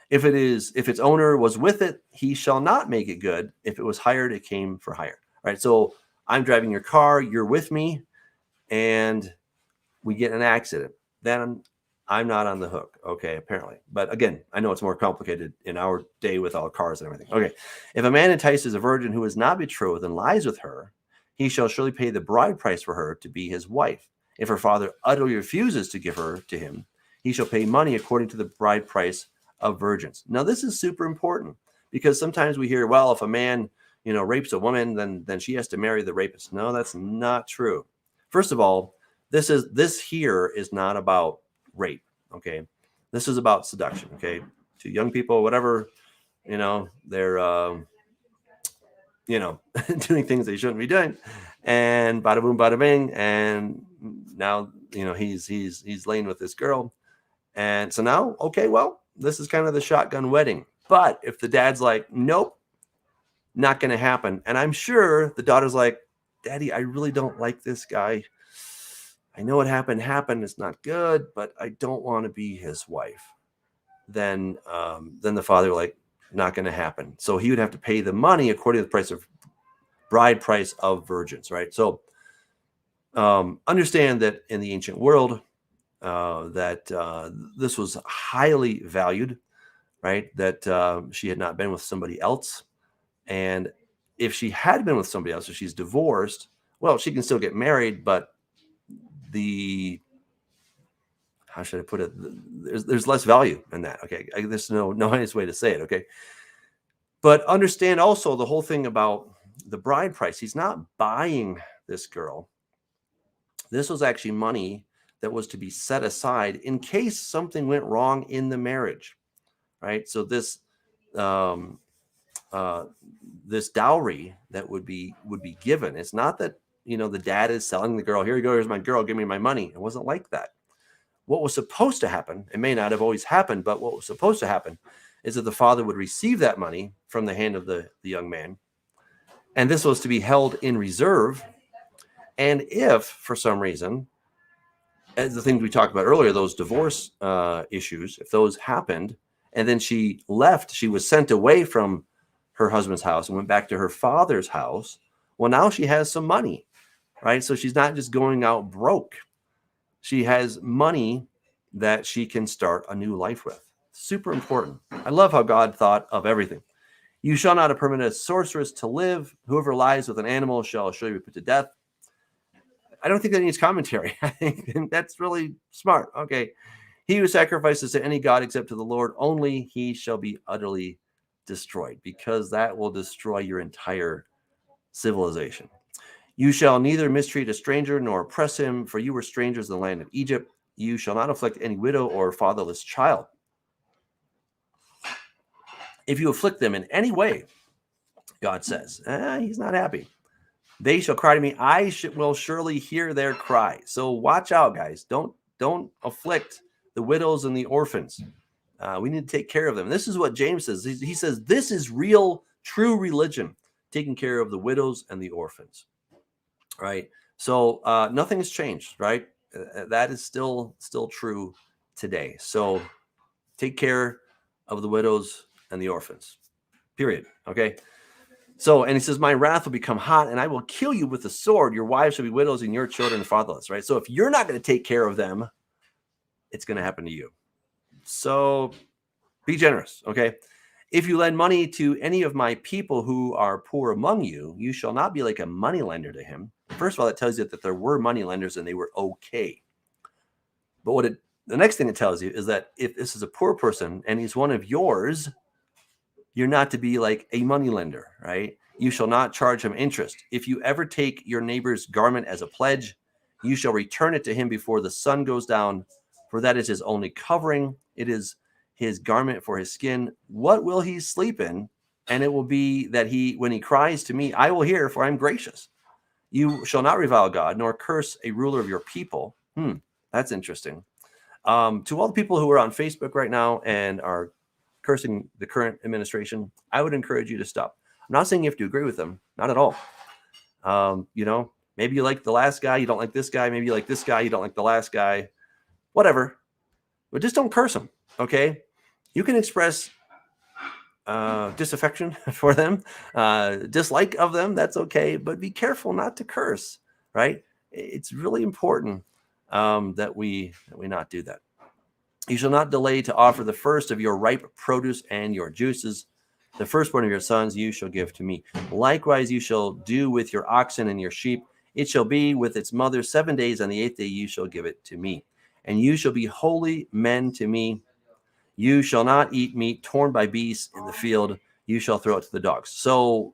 If its owner was with it, he shall not make it good. If it was hired, it came for hire. All right. So I'm driving your car, you're with me, and we get in an accident. Then I'm not on the hook. Okay, apparently. But again, I know it's more complicated in our day with all cars and everything. Okay. If a man entices a virgin who is not betrothed and lies with her, he shall surely pay the bride price for her to be his wife. If her father utterly refuses to give her to him, he shall pay money according to the bride price of virgins. Now, this is super important, because sometimes we hear, well, if a man, rapes a woman, then she has to marry the rapist. No, that's not true. First of all, this here is not about rape. Okay. This is about seduction. Okay. To young people, whatever, they're, doing things they shouldn't be doing, and bada boom, bada bing. And now, he's laying with this girl. And so now, okay, well, this is kind of the shotgun wedding. But if the dad's like, nope, not going to happen. And I'm sure the daughter's like, Daddy, I really don't like this guy. I know what happened. It's not good, but I don't want to be his wife. Then the father like, not going to happen. So he would have to pay the money according to the bride price of virgins, right? So understand that in the ancient world, that this was highly valued, right? That she had not been with somebody else. And if she had been with somebody else, if she's divorced, well, she can still get married, but how should I put it? There's less value in that. Okay. There's no nice way to say it. Okay. But understand also the whole thing about the bride price. He's not buying this girl. This was actually money that was to be set aside in case something went wrong in the marriage, right? So this this dowry that would be given. It's not that the dad is selling the girl. Here you go. Here's my girl. Give me my money. It wasn't like that. What was supposed to happen? It may not have always happened, but what was supposed to happen is that the father would receive that money from the hand of the young man, and this was to be held in reserve. And if for some reason, as the things we talked about earlier, those divorce issues, if those happened, and then she left, she was sent away from her husband's house and went back to her father's house. Well, now she has some money, right? So she's not just going out broke. She has money that she can start a new life with. Super important. I love how God thought of everything. You shall not permit a sorceress to live. Whoever lies with an animal shall surely be put to death. I don't think that needs commentary. I think that's really smart. Okay. He who sacrifices to any god except to the Lord only, he shall be utterly destroyed, because that will destroy your entire civilization. You shall neither mistreat a stranger nor oppress him, for you were strangers in the land of Egypt. You shall not afflict any widow or fatherless child. If you afflict them in any way, God says, he's not happy. They shall cry to me. Will surely hear their cry. So watch out, guys. Don't afflict the widows and the orphans. We need to take care of them. This is what James says. He says this is real, true religion, taking care of the widows and the orphans. Right. So nothing has changed. Right. That is still true today. So take care of the widows and the orphans. Period. Okay. So, and he says, my wrath will become hot and I will kill you with the sword. Your wives shall be widows and your children fatherless, right? So if you're not going to take care of them, it's going to happen to you. So be generous, okay? If you lend money to any of my people who are poor among you, you shall not be like a moneylender to him. First of all, it tells you that there were moneylenders and they were okay. But the next thing it tells you is that if this is a poor person and he's one of yours, you're not to be like a moneylender, right? You shall not charge him interest. If you ever take your neighbor's garment as a pledge, you shall return it to him before the sun goes down, for that is his only covering. It is his garment for his skin. What will he sleep in? And it will be that when he cries to me, I will hear, for I am gracious. You shall not revile God, nor curse a ruler of your people. That's interesting. To all the people who are on Facebook right now and are cursing the current administration, I would encourage you to stop. I'm not saying you have to agree with them, not at all. Maybe you like the last guy, you don't like this guy. Maybe you like this guy, you don't like the last guy. Whatever, but just don't curse them. Okay, you can express disaffection for them, dislike of them. That's okay, but be careful not to curse. Right? It's really important that we not do that. You shall not delay to offer the first of your ripe produce and your juices. The firstborn of your sons you shall give to me. Likewise you shall do with your oxen and your sheep. It shall be with its mother 7 days. On the 8th day you shall give it to me. And you shall be holy men to me. You shall not eat meat torn by beasts in the field. You shall throw it to the dogs. So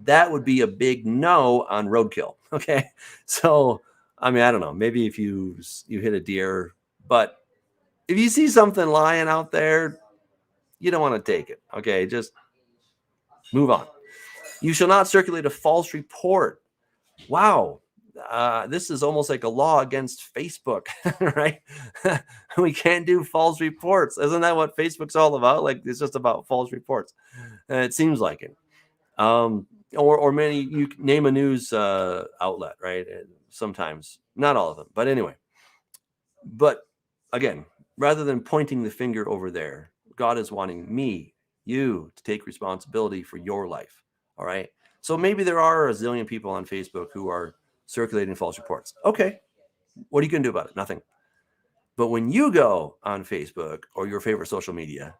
that would be a big no on roadkill. Okay. So, I don't know. Maybe if you hit a deer, but if you see something lying out there, you don't want to take it. Okay, just move on. You shall not circulate a false report. Wow. This is almost like a law against Facebook, right? We can't do false reports. Isn't that what Facebook's all about? Like, it's just about false reports. It seems like it. Or many, you name a news outlet, right? Sometimes, not all of them, but anyway. But again, rather than pointing the finger over there, God is wanting you to take responsibility for your life. All right. So maybe there are a zillion people on Facebook who are circulating false reports. Okay. What are you going to do about it? Nothing. But when you go on Facebook or your favorite social media,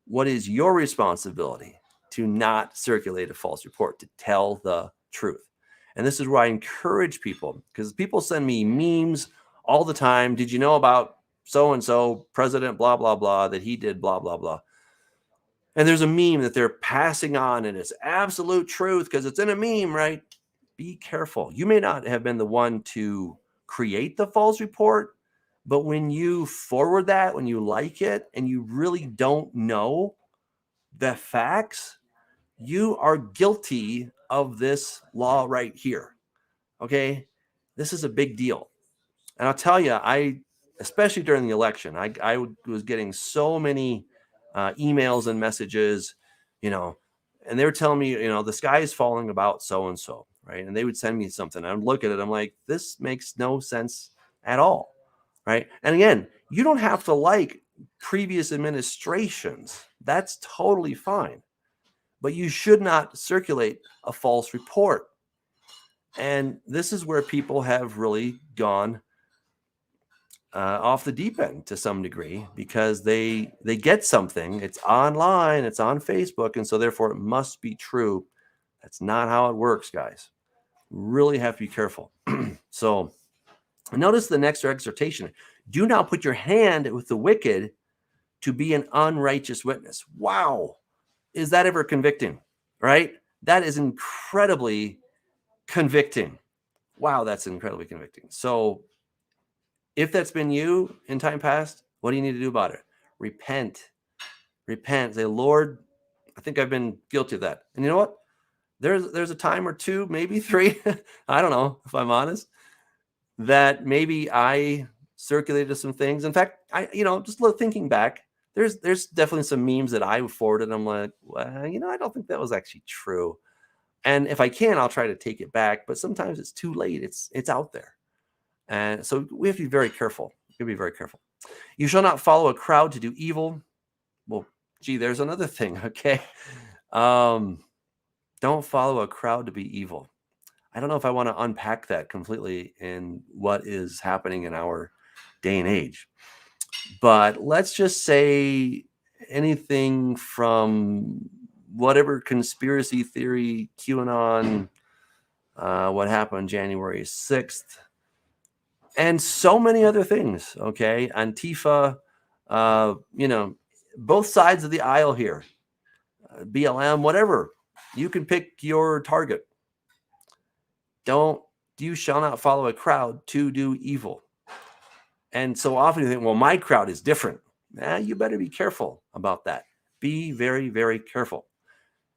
what is your responsibility to not circulate a false report, to tell the truth? And this is where I encourage people, because people send me memes all the time. Did you know about so-and-so president, blah, blah, blah, that he did blah, blah, blah. And there's a meme that they're passing on and it's absolute truth because it's in a meme, right? Be careful. You may not have been the one to create the false report, but when you forward that, when you like it, and you really don't know the facts, you are guilty of this law right here. Okay? This is a big deal. And I'll tell you, especially during the election, I was getting so many emails and messages, and they were telling me, the sky is falling about so-and-so, right? And they would send me something. I would look at it. I'm like, this makes no sense at all, right? And again, you don't have to like previous administrations. That's totally fine. But you should not circulate a false report. And this is where people have really gone off the deep end to some degree, because they get something, it's online, it's on Facebook, and so therefore it must be true. That's not how it works, guys. Really have to be careful. So notice the next exhortation. Do not put your hand with the wicked to be an unrighteous witness. Wow. Is that ever convicting? Right? That is incredibly convicting. Wow, that's incredibly convicting. So if that's been you in time past, what do you need to do about it? Repent. Repent. Say, Lord, I think I've been guilty of that. And you know what? There's a time or two, maybe three, I don't know if I'm honest, that maybe I circulated some things. In fact, just thinking back, there's definitely some memes that I forwarded. I'm like, well, I don't think that was actually true. And if I can, I'll try to take it back. But sometimes it's too late. It's out there. And so we have to be very careful. We have to be very careful. You shall not follow a crowd to do evil. Well, gee, there's another thing, okay? Don't follow a crowd to be evil. I don't know if I want to unpack that completely in what is happening in our day and age. But let's just say anything from whatever conspiracy theory, QAnon, what happened January 6th, and so many other things, okay? Antifa, both sides of the aisle here, BLM, whatever. You can pick your target. You shall not follow a crowd to do evil. And so often you think, well, my crowd is different. You better be careful about that. Be very, very careful.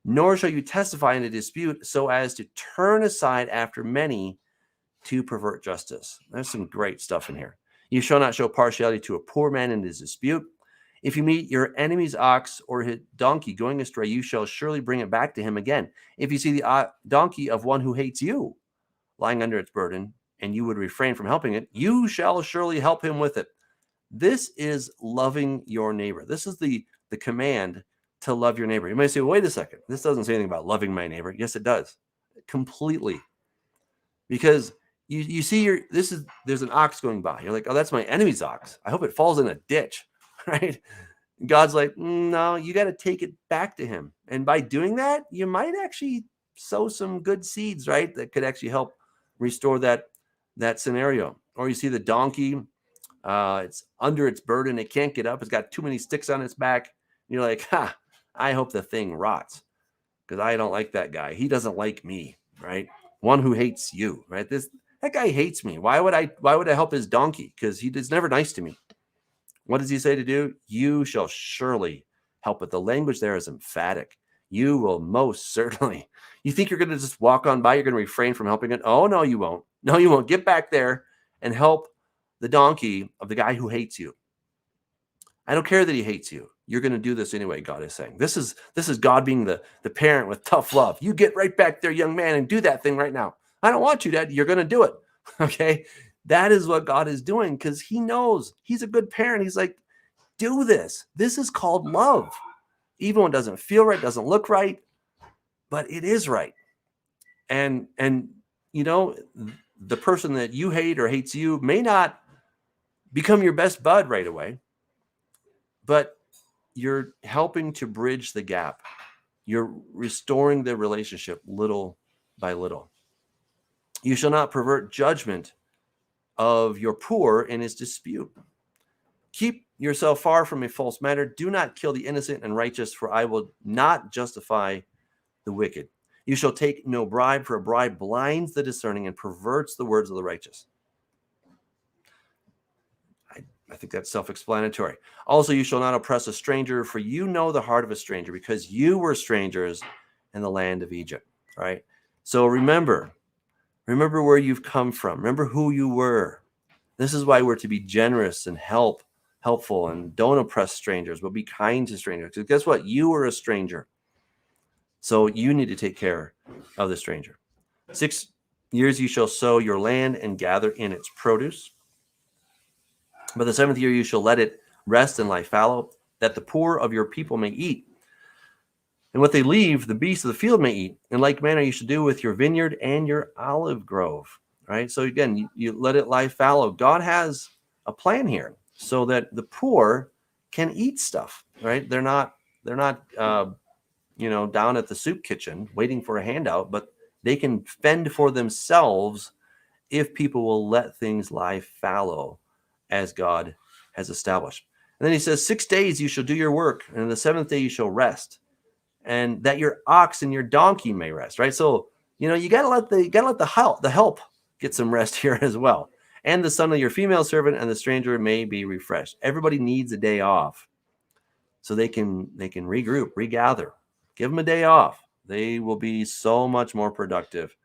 Nor shall you testify in a dispute so as to turn aside after many to pervert justice. There's some great stuff in here. You shall not show partiality to a poor man in his dispute. If you meet your enemy's ox or his donkey going astray, you shall surely bring it back to him again. If you see the donkey of one who hates you lying under its burden, and you would refrain from helping it, you shall surely help him with it. This is loving your neighbor. This is the command to love your neighbor. You might say, well, wait a second. This doesn't say anything about loving my neighbor. Yes, it does. Completely. Because you see there's an ox going by. You're like, oh, that's my enemy's ox. I hope it falls in a ditch, right? God's like, no, you got to take it back to him. And by doing that, you might actually sow some good seeds, right? That could actually help restore that scenario. Or you see the donkey, it's under its burden. It can't get up. It's got too many sticks on its back. And you're like, I hope the thing rots because I don't like that guy. He doesn't like me, right? One who hates you, right? That guy hates me. Why would I help his donkey? Because he is never nice to me. What does he say to do? You shall surely help it. The language there is emphatic. You will most certainly. You think you're going to just walk on by? You're going to refrain from helping it? Oh, no, you won't. No, you won't. Get back there and help the donkey of the guy who hates you. I don't care that he hates you. You're going to do this anyway, God is saying. This is God being the parent with tough love. You get right back there, young man, and do that thing right now. I don't want you, Dad. You're going to do it. Okay? That is what God is doing because he knows he's a good parent. He's like, do this. This is called love. Even when it doesn't feel right, doesn't look right, but it is right. And the person that you hate or hates you may not become your best bud right away, but you're helping to bridge the gap. You're restoring the relationship little by little. You shall not pervert judgment of your poor in his dispute. Keep yourself far from a false matter. Do not kill the innocent and righteous, for I will not justify the wicked. You shall take no bribe, for a bribe blinds the discerning and perverts the words of the righteous. I think that's self-explanatory. Also, you shall not oppress a stranger, for you know the heart of a stranger, because you were strangers in the land of Egypt. All right. So remember where you've come from. Remember who you were. This is why we're to be generous and helpful, and don't oppress strangers, but be kind to strangers. Because guess what? You were a stranger. So you need to take care of the stranger. 6 years you shall sow your land and gather in its produce. But the 7th year you shall let it rest and lie fallow, that the poor of your people may eat. And what they leave, the beasts of the field may eat. In like manner you should do with your vineyard and your olive grove. Right? So again, you let it lie fallow. God has a plan here so that the poor can eat stuff. Right? They're not down at the soup kitchen waiting for a handout, but they can fend for themselves if people will let things lie fallow as God has established. And then he says, 6 days you shall do your work, and the 7th day you shall rest, and that your ox and your donkey may rest, right? So, You gotta let the help get some rest here as well. And the son of your female servant and the stranger may be refreshed. Everybody needs a day off so they can regroup, regather. Give them a day off. They will be so much more productive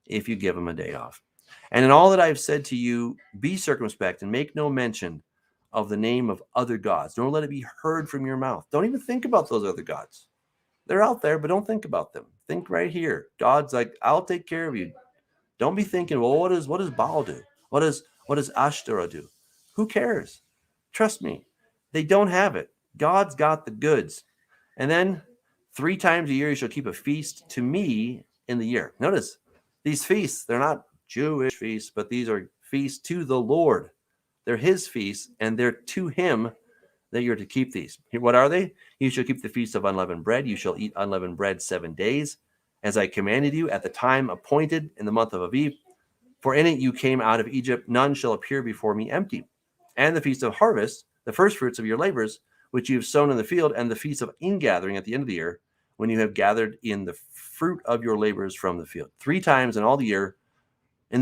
if you give them a day off. And in all that I've said to you, be circumspect and make no mention of the name of other gods, nor let it be heard from your mouth. Don't even think about those other gods. They're out there, but don't think about them. Think right here. God's like, I'll take care of you. Don't be thinking, well, what does Baal do? What does Ashtoreth do? Who cares? Trust me. They don't have it. God's got the goods. And then 3 times a year you shall keep a feast to me in the year. Notice these feasts, they're not Jewish feasts, but these are feasts to the Lord. They're his feasts, and they're to him that you're to keep these. What are they? You shall keep the feast of unleavened bread. You shall eat unleavened bread 7 days, as I commanded you at the time appointed in the month of Aviv. For in it you came out of Egypt. None shall appear before me empty. And the feast of harvest, the first fruits of your labors, which you have sown in the field, and the feast of ingathering at the end of the year, when you have gathered in the fruit of your labors from the field. 3 times in the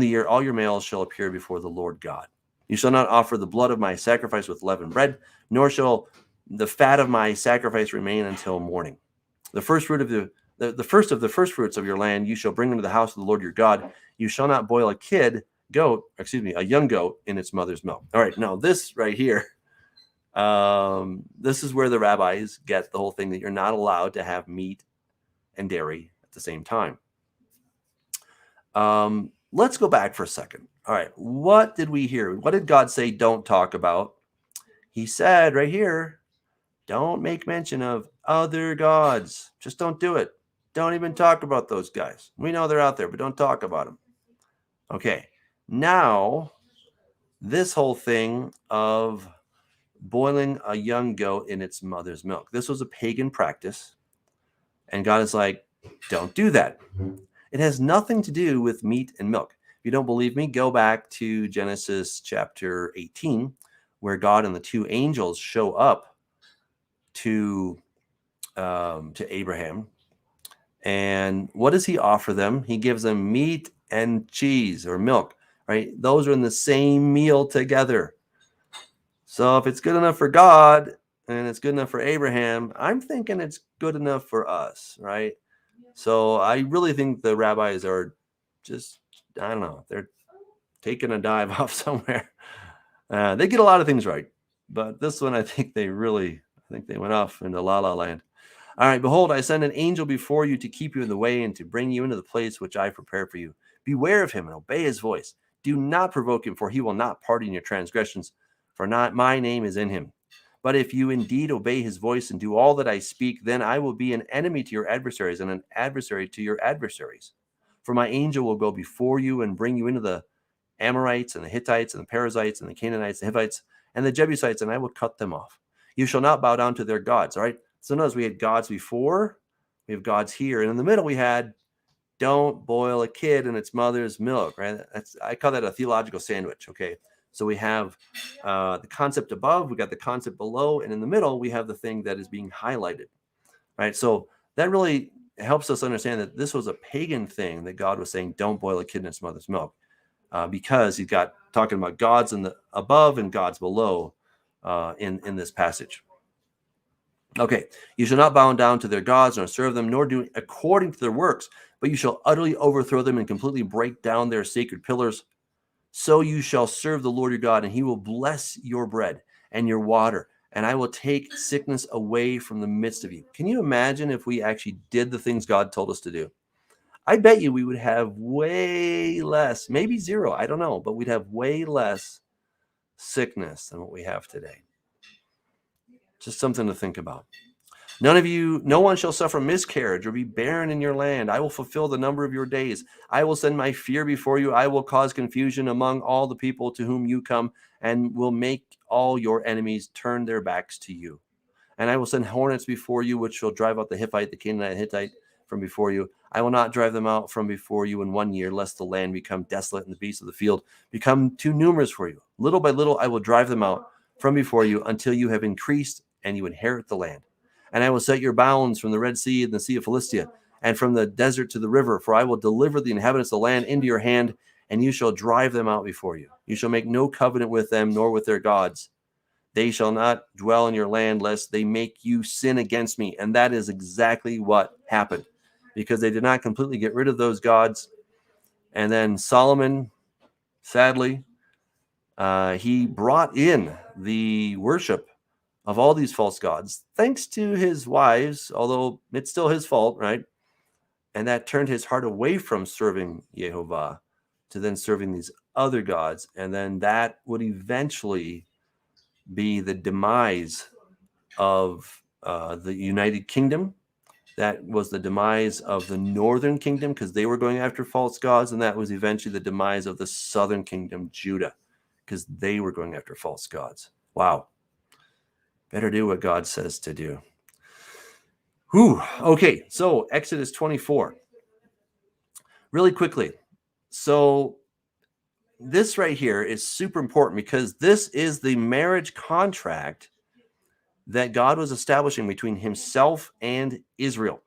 year, all your males shall appear before the Lord God. You shall not offer the blood of my sacrifice with leavened bread, nor shall the fat of my sacrifice remain until morning. The first fruit of the first of the first fruits of your land you shall bring into the house of the Lord your God. You shall not boil a young goat in its mother's milk. All right, now this right here, this is where the rabbis get the whole thing that you're not allowed to have meat and dairy at the same time. Let's go back for a second. All right, what did we hear? What did God say don't talk about? He said right here, don't make mention of other gods. Just don't do it. Don't even talk about those guys. We know they're out there, but don't talk about them. Okay, now this whole thing of boiling a young goat in its mother's milk. This was a pagan practice, and God is like, don't do that. It has nothing to do with meat and milk. If you don't believe me, go back to Genesis chapter 18, where God and the 2 angels show up to Abraham. And what does he offer them? He gives them meat and cheese or milk, right? Those are in the same meal together. So if it's good enough for God and it's good enough for Abraham, I'm thinking it's good enough for us, right? So I really think the rabbis are just, I don't know, they're taking a dive off somewhere. They get a lot of things right, but this one, I think they went off into la la land. All right, behold, I send an angel before you to keep you in the way and to bring you into the place which I prepared for you. Beware of him and obey his voice. Do not provoke him, for he will not pardon your transgressions, for not my name is in him. But if you indeed obey his voice and do all that I speak, then I will be an enemy to your adversaries and an adversary to your adversaries. For my angel will go before you and bring you into the Amorites and the Hittites and the Perizzites and the Canaanites, the Hivites and the Jebusites, and I will cut them off. You shall not bow down to their gods. All right. So notice we had gods before, we have gods here, and in the middle we had don't boil a kid in its mother's milk. Right. I call that a theological sandwich. Okay. So we have the concept above, we got the concept below, and in the middle we have the thing that is being highlighted. Right. So that really helps us understand that this was a pagan thing that God was saying, don't boil a kid in its mother's milk. Because he's got talking about gods in the above and gods below in this passage. Okay, you shall not bow down to their gods nor serve them, nor do according to their works, but you shall utterly overthrow them and completely break down their sacred pillars. So you shall serve the Lord your God, and he will bless your bread and your water, and I will take sickness away from the midst of you. Can you imagine if we actually did the things God told us to do? I bet you we would have way less, maybe zero, I don't know, but we'd have way less sickness than what we have today. Just something to think about. No one shall suffer miscarriage or be barren in your land. I will fulfill the number of your days. I will send my fear before you. I will cause confusion among all the people to whom you come, and will make all your enemies turn their backs to you. And I will send hornets before you, which shall drive out the Hittite, the Canaanite, and Hittite from before you. I will not drive them out from before you in 1 year, lest the land become desolate and the beasts of the field become too numerous for you. Little by little I will drive them out from before you until you have increased and you inherit the land. And I will set your bounds from the Red Sea and the Sea of Philistia and from the desert to the river, for I will deliver the inhabitants of the land into your hand, and you shall drive them out before you. You shall make no covenant with them, nor with their gods. They shall not dwell in your land, lest they make you sin against me. And that is exactly what happened, because they did not completely get rid of those gods. And then Solomon, sadly, he brought in the worship of all these false gods, thanks to his wives, although it's still his fault, right? And that turned his heart away from serving Jehovah to then serving these other gods. And then that would eventually be the demise of the United Kingdom. That was the demise of the Northern Kingdom, because they were going after false gods. And that was eventually the demise of the Southern Kingdom, Judah, because they were going after false gods. Wow. Better do what God says to do. Whew. Okay, so Exodus 24. Really quickly. So this right here is super important, because this is the marriage contract that God was establishing between himself and Israel.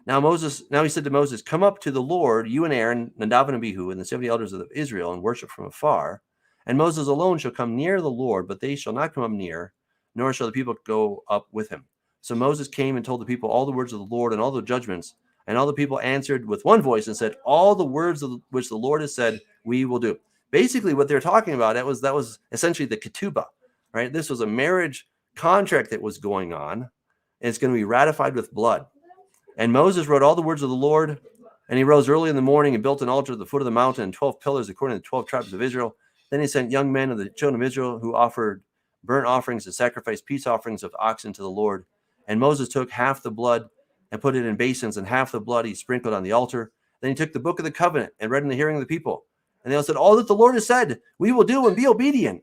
Now he said to Moses, come up to the Lord, you and Aaron, Nadab and Abihu, and the 70 elders of Israel, and worship from afar. And Moses alone shall come near the Lord, but they shall not come up near, nor shall the people go up with him. So Moses came and told the people all the words of the Lord and all the judgments. And all the people answered with one voice and said, all the words which the Lord has said, we will do. Basically, what they're talking about, that was essentially the ketubah, right? This was a marriage contract that was going on, and it's going to be ratified with blood. And Moses wrote all the words of the Lord, and he rose early in the morning and built an altar at the foot of the mountain and 12 pillars according to the 12 tribes of Israel. Then he sent young men of the children of Israel who offered burnt offerings and sacrificed peace offerings of oxen to the Lord. And Moses took half the blood and put it in basins, and half the blood he sprinkled on the altar. Then he took the book of the covenant and read in the hearing of the people. And they all said, all that the Lord has said, we will do, and be obedient.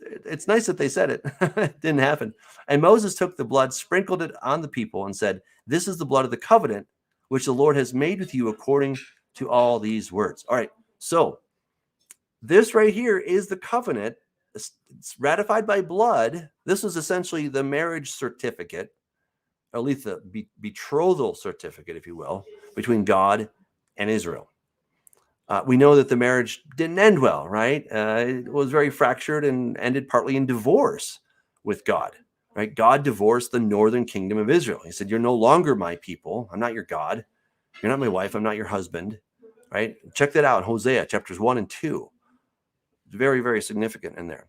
It's nice that they said it. It didn't happen. And Moses took the blood, sprinkled it on the people, and said, this is the blood of the covenant, which the Lord has made with you according to all these words. All right, so this right here is the covenant. It's ratified by blood. This was essentially the marriage certificate, or at least the betrothal certificate, if you will, between God and Israel. We know that the marriage didn't end well, right? It was very fractured and ended partly in divorce with God, right? God divorced the northern kingdom of Israel. He said, you're no longer my people. I'm not your God. You're not my wife. I'm not your husband, right? Check that out in Hosea chapters 1 and 2. It's very, very significant in there.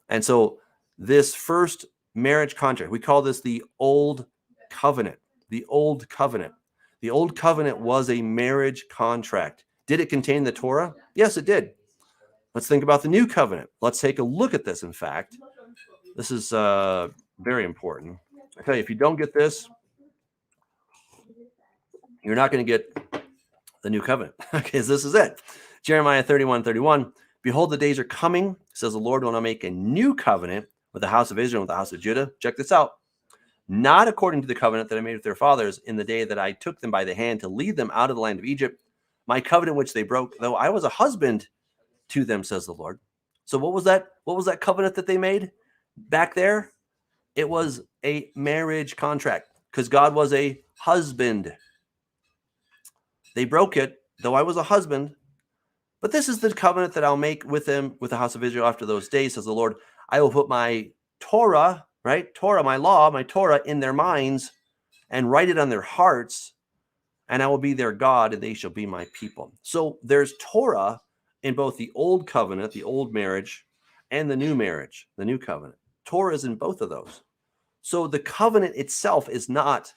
And so this first marriage contract, we call this the Old Covenant. The Old Covenant. The Old Covenant was a marriage contract. Did it contain the Torah? Yes, it did. Let's think about the New Covenant. Let's take a look at this. In fact, this is very important. I tell you, if you don't get this, you're not going to get the New Covenant. Okay, so this is it. Jeremiah 31:31. Behold, the days are coming, says the Lord, when I'll make a new covenant with the house of Israel and with the house of Judah. Check this out. Not according to the covenant that I made with their fathers in the day that I took them by the hand to lead them out of the land of Egypt, my covenant which they broke, though I was a husband to them, says the Lord. So what was that? What was that covenant that they made back there? It was a marriage contract, because God was a husband. They broke it, though I was a husband. But this is the covenant that I'll make with them, with the house of Israel after those days, says the Lord. I will put my Torah, right? Torah, my law, my Torah in their minds and write it on their hearts, and I will be their God, and they shall be my people. So there's Torah in both the old covenant, the old marriage, and the new marriage, the new covenant. Torah is in both of those. So the covenant itself is not,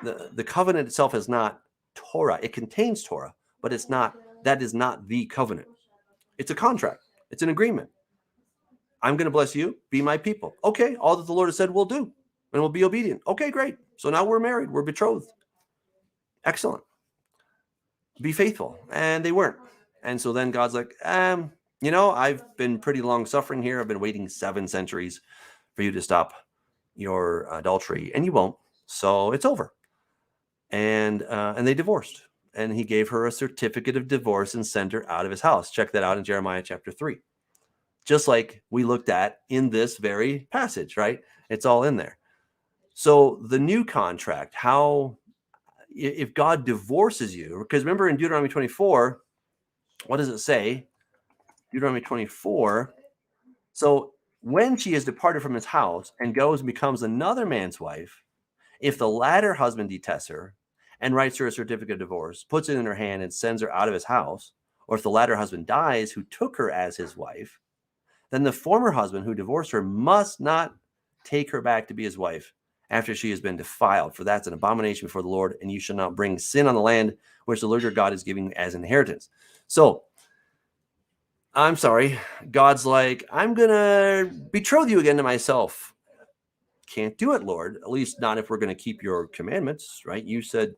the covenant itself is not Torah. It contains Torah, but it's not, that is not the covenant. It's a contract. It's an agreement. I'm going to bless you. Be my people. Okay. All that the Lord has said we'll do, and we'll be obedient. Okay, great. So now we're married. We're betrothed. Excellent. Be faithful. And they weren't. And so then God's like, I've been pretty long suffering here. I've been waiting 7 centuries for you to stop your adultery, and you won't. So it's over. And they divorced. And he gave her a certificate of divorce and sent her out of his house. Check that out in Jeremiah chapter 3. Just like we looked at in this very passage, right? It's all in there. So the new contract, how if God divorces you, because remember in Deuteronomy 24, what does it say? Deuteronomy 24. So when she has departed from his house and goes and becomes another man's wife, if the latter husband detests her and writes her a certificate of divorce, puts it in her hand and sends her out of his house, or if the latter husband dies who took her as his wife, then the former husband who divorced her must not take her back to be his wife after she has been defiled, for that's an abomination before the Lord, and you shall not bring sin on the land which the Lord your God is giving as inheritance. So, I'm sorry, God's like, I'm going to betroth you again to myself. Can't do it, Lord, at least not if we're going to keep your commandments, right? You said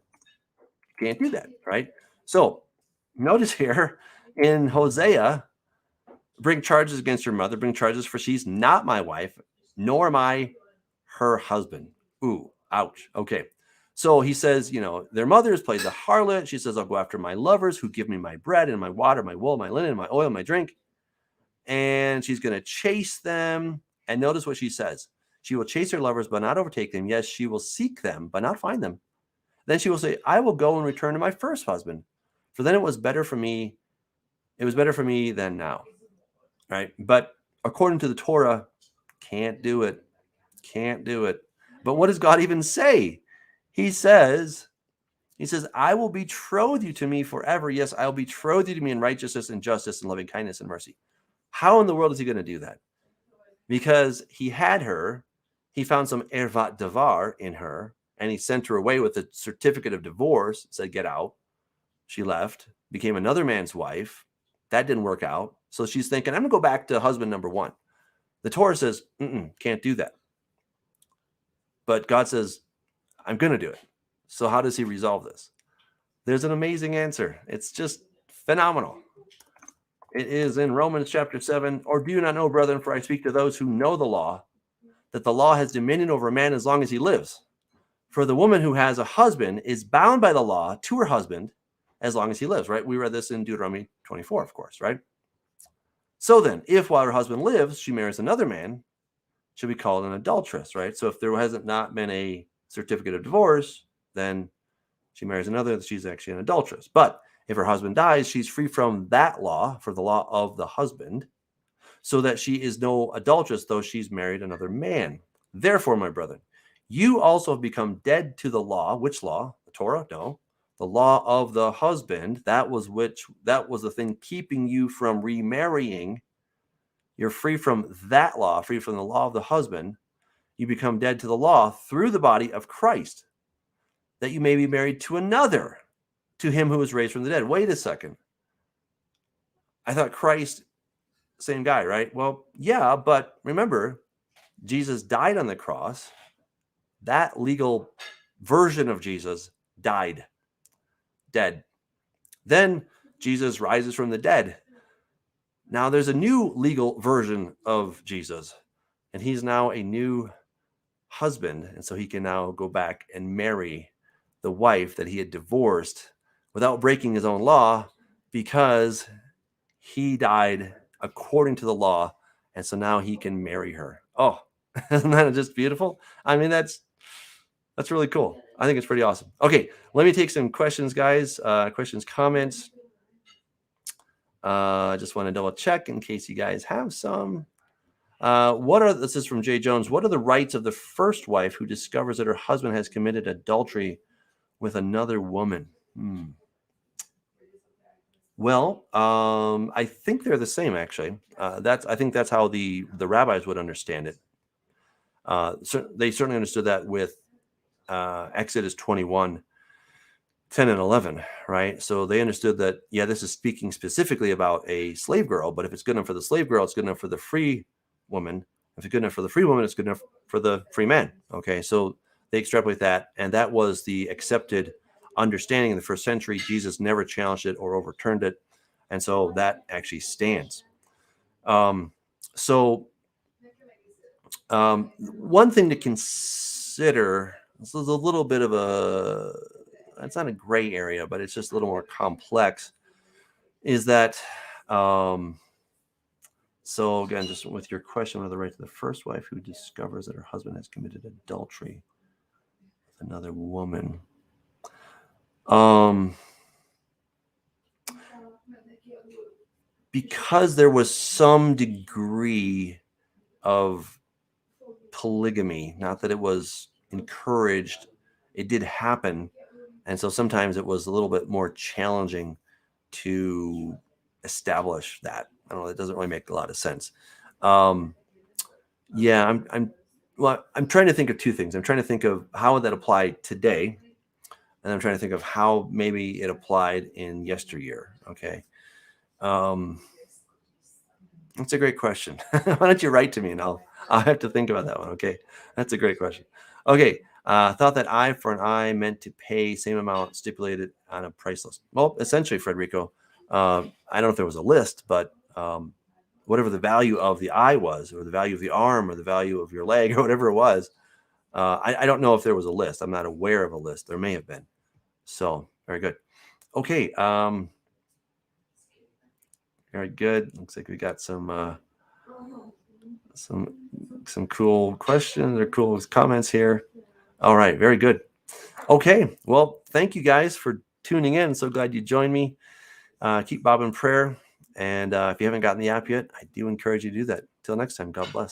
you can't do that, right? So, notice here in Hosea, bring charges against your mother, bring charges, for she's not my wife, nor am I her husband. Ooh, ouch. Okay. So he says, their mother has played the harlot. She says, I'll go after my lovers who give me my bread and my water, my wool, my linen, my oil, my drink. And she's going to chase them. And notice what she says. She will chase her lovers, but not overtake them. Yes, she will seek them, but not find them. Then she will say, I will go and return to my first husband, for then it was better for me. It was better for me than now. Right? But according to the Torah, can't do it. Can't do it. But what does God even say? He says, I will betroth you to me forever. Yes, I will betroth you to me in righteousness and justice and loving kindness and mercy. How in the world is he going to do that? Because he had her, he found some ervat davar in her, and he sent her away with a certificate of divorce, said, get out. She left, became another man's wife. That didn't work out. So she's thinking, I'm going to go back to husband number one. The Torah says, can't do that. But God says, I'm going to do it. So how does he resolve this? There's an amazing answer. It's just phenomenal. It is in Romans chapter 7. Or do you not know, brethren, for I speak to those who know the law, that the law has dominion over a man as long as he lives. For the woman who has a husband is bound by the law to her husband as long as he lives, right? We read this in Deuteronomy 24, of course, right? So then, if while her husband lives, she marries another man, she'll be called an adulteress, right? So if there hasn't not been a certificate of divorce, then she marries another, she's actually an adulteress. But if her husband dies, she's free from that law, for the law of the husband, so that she is no adulteress, though she's married another man. Therefore, my brethren, you also have become dead to the law. Which law? The Torah? No. The law of the husband. That was the thing keeping you from remarrying. You're free from that law, free from the law of the husband. You become dead to the law through the body of Christ, that you may be married to another, to him who was raised from the dead. Wait a second. I thought Christ, same guy, right? Well, yeah, but remember, Jesus died on the cross. That legal version of Jesus died, dead. Then Jesus rises from the dead. Now there's a new legal version of Jesus, and he's now a new husband. And so he can now go back and marry the wife that he had divorced without breaking his own law, because he died according to the law. And so now he can marry her. Oh, isn't that just beautiful? I mean, that's really cool. I think it's pretty awesome. Okay, let me take some questions, guys. Questions, comments. I just want to double check in case you guys have some. This is from Jay Jones. What are the rights of the first wife who discovers that her husband has committed adultery with another woman? Well, I think they're the same, actually. I think that's how the rabbis would understand it. They certainly understood that with Exodus 21, 10 and 11, right? So they understood that, yeah, this is speaking specifically about a slave girl, but if it's good enough for the slave girl, it's good enough for the free woman. If it's good enough for the free woman, it's good enough for the free man. Okay, so they extrapolate that, and that was the accepted understanding in the first century. Jesus never challenged it or overturned it, and so that actually stands. One thing to consider, this is a little bit of it's not a gray area, but it's just a little more complex, is that, so again, just with your question, what are the rights of the first wife who discovers that her husband has committed adultery with another woman? Because there was some degree of polygamy, not that it was encouraged, it did happen. And so sometimes it was a little bit more challenging to establish that. I don't know, it doesn't really make a lot of sense. Yeah, I'm trying to think of two things. I'm trying to think of how would that apply today, and I'm trying to think of how maybe it applied in yesteryear. Okay. That's a great question. Why don't you write to me and I'll have to think about that one. Okay. That's a great question. Okay. Thought that eye for an eye meant to pay same amount stipulated on a price list. Well, essentially, Frederico, I don't know if there was a list, but whatever the value of the eye was, or the value of the arm, or the value of your leg, or whatever it was, I don't know if there was a list. I'm not aware of a list. There may have been. So very good. Okay. Very good. Looks like we got some cool questions or cool comments here. All right, very good. Okay, well, thank you guys for tuning in. So glad you joined me. Keep Bob in prayer. And if you haven't gotten the app yet, I do encourage you to do that. Till next time, God bless.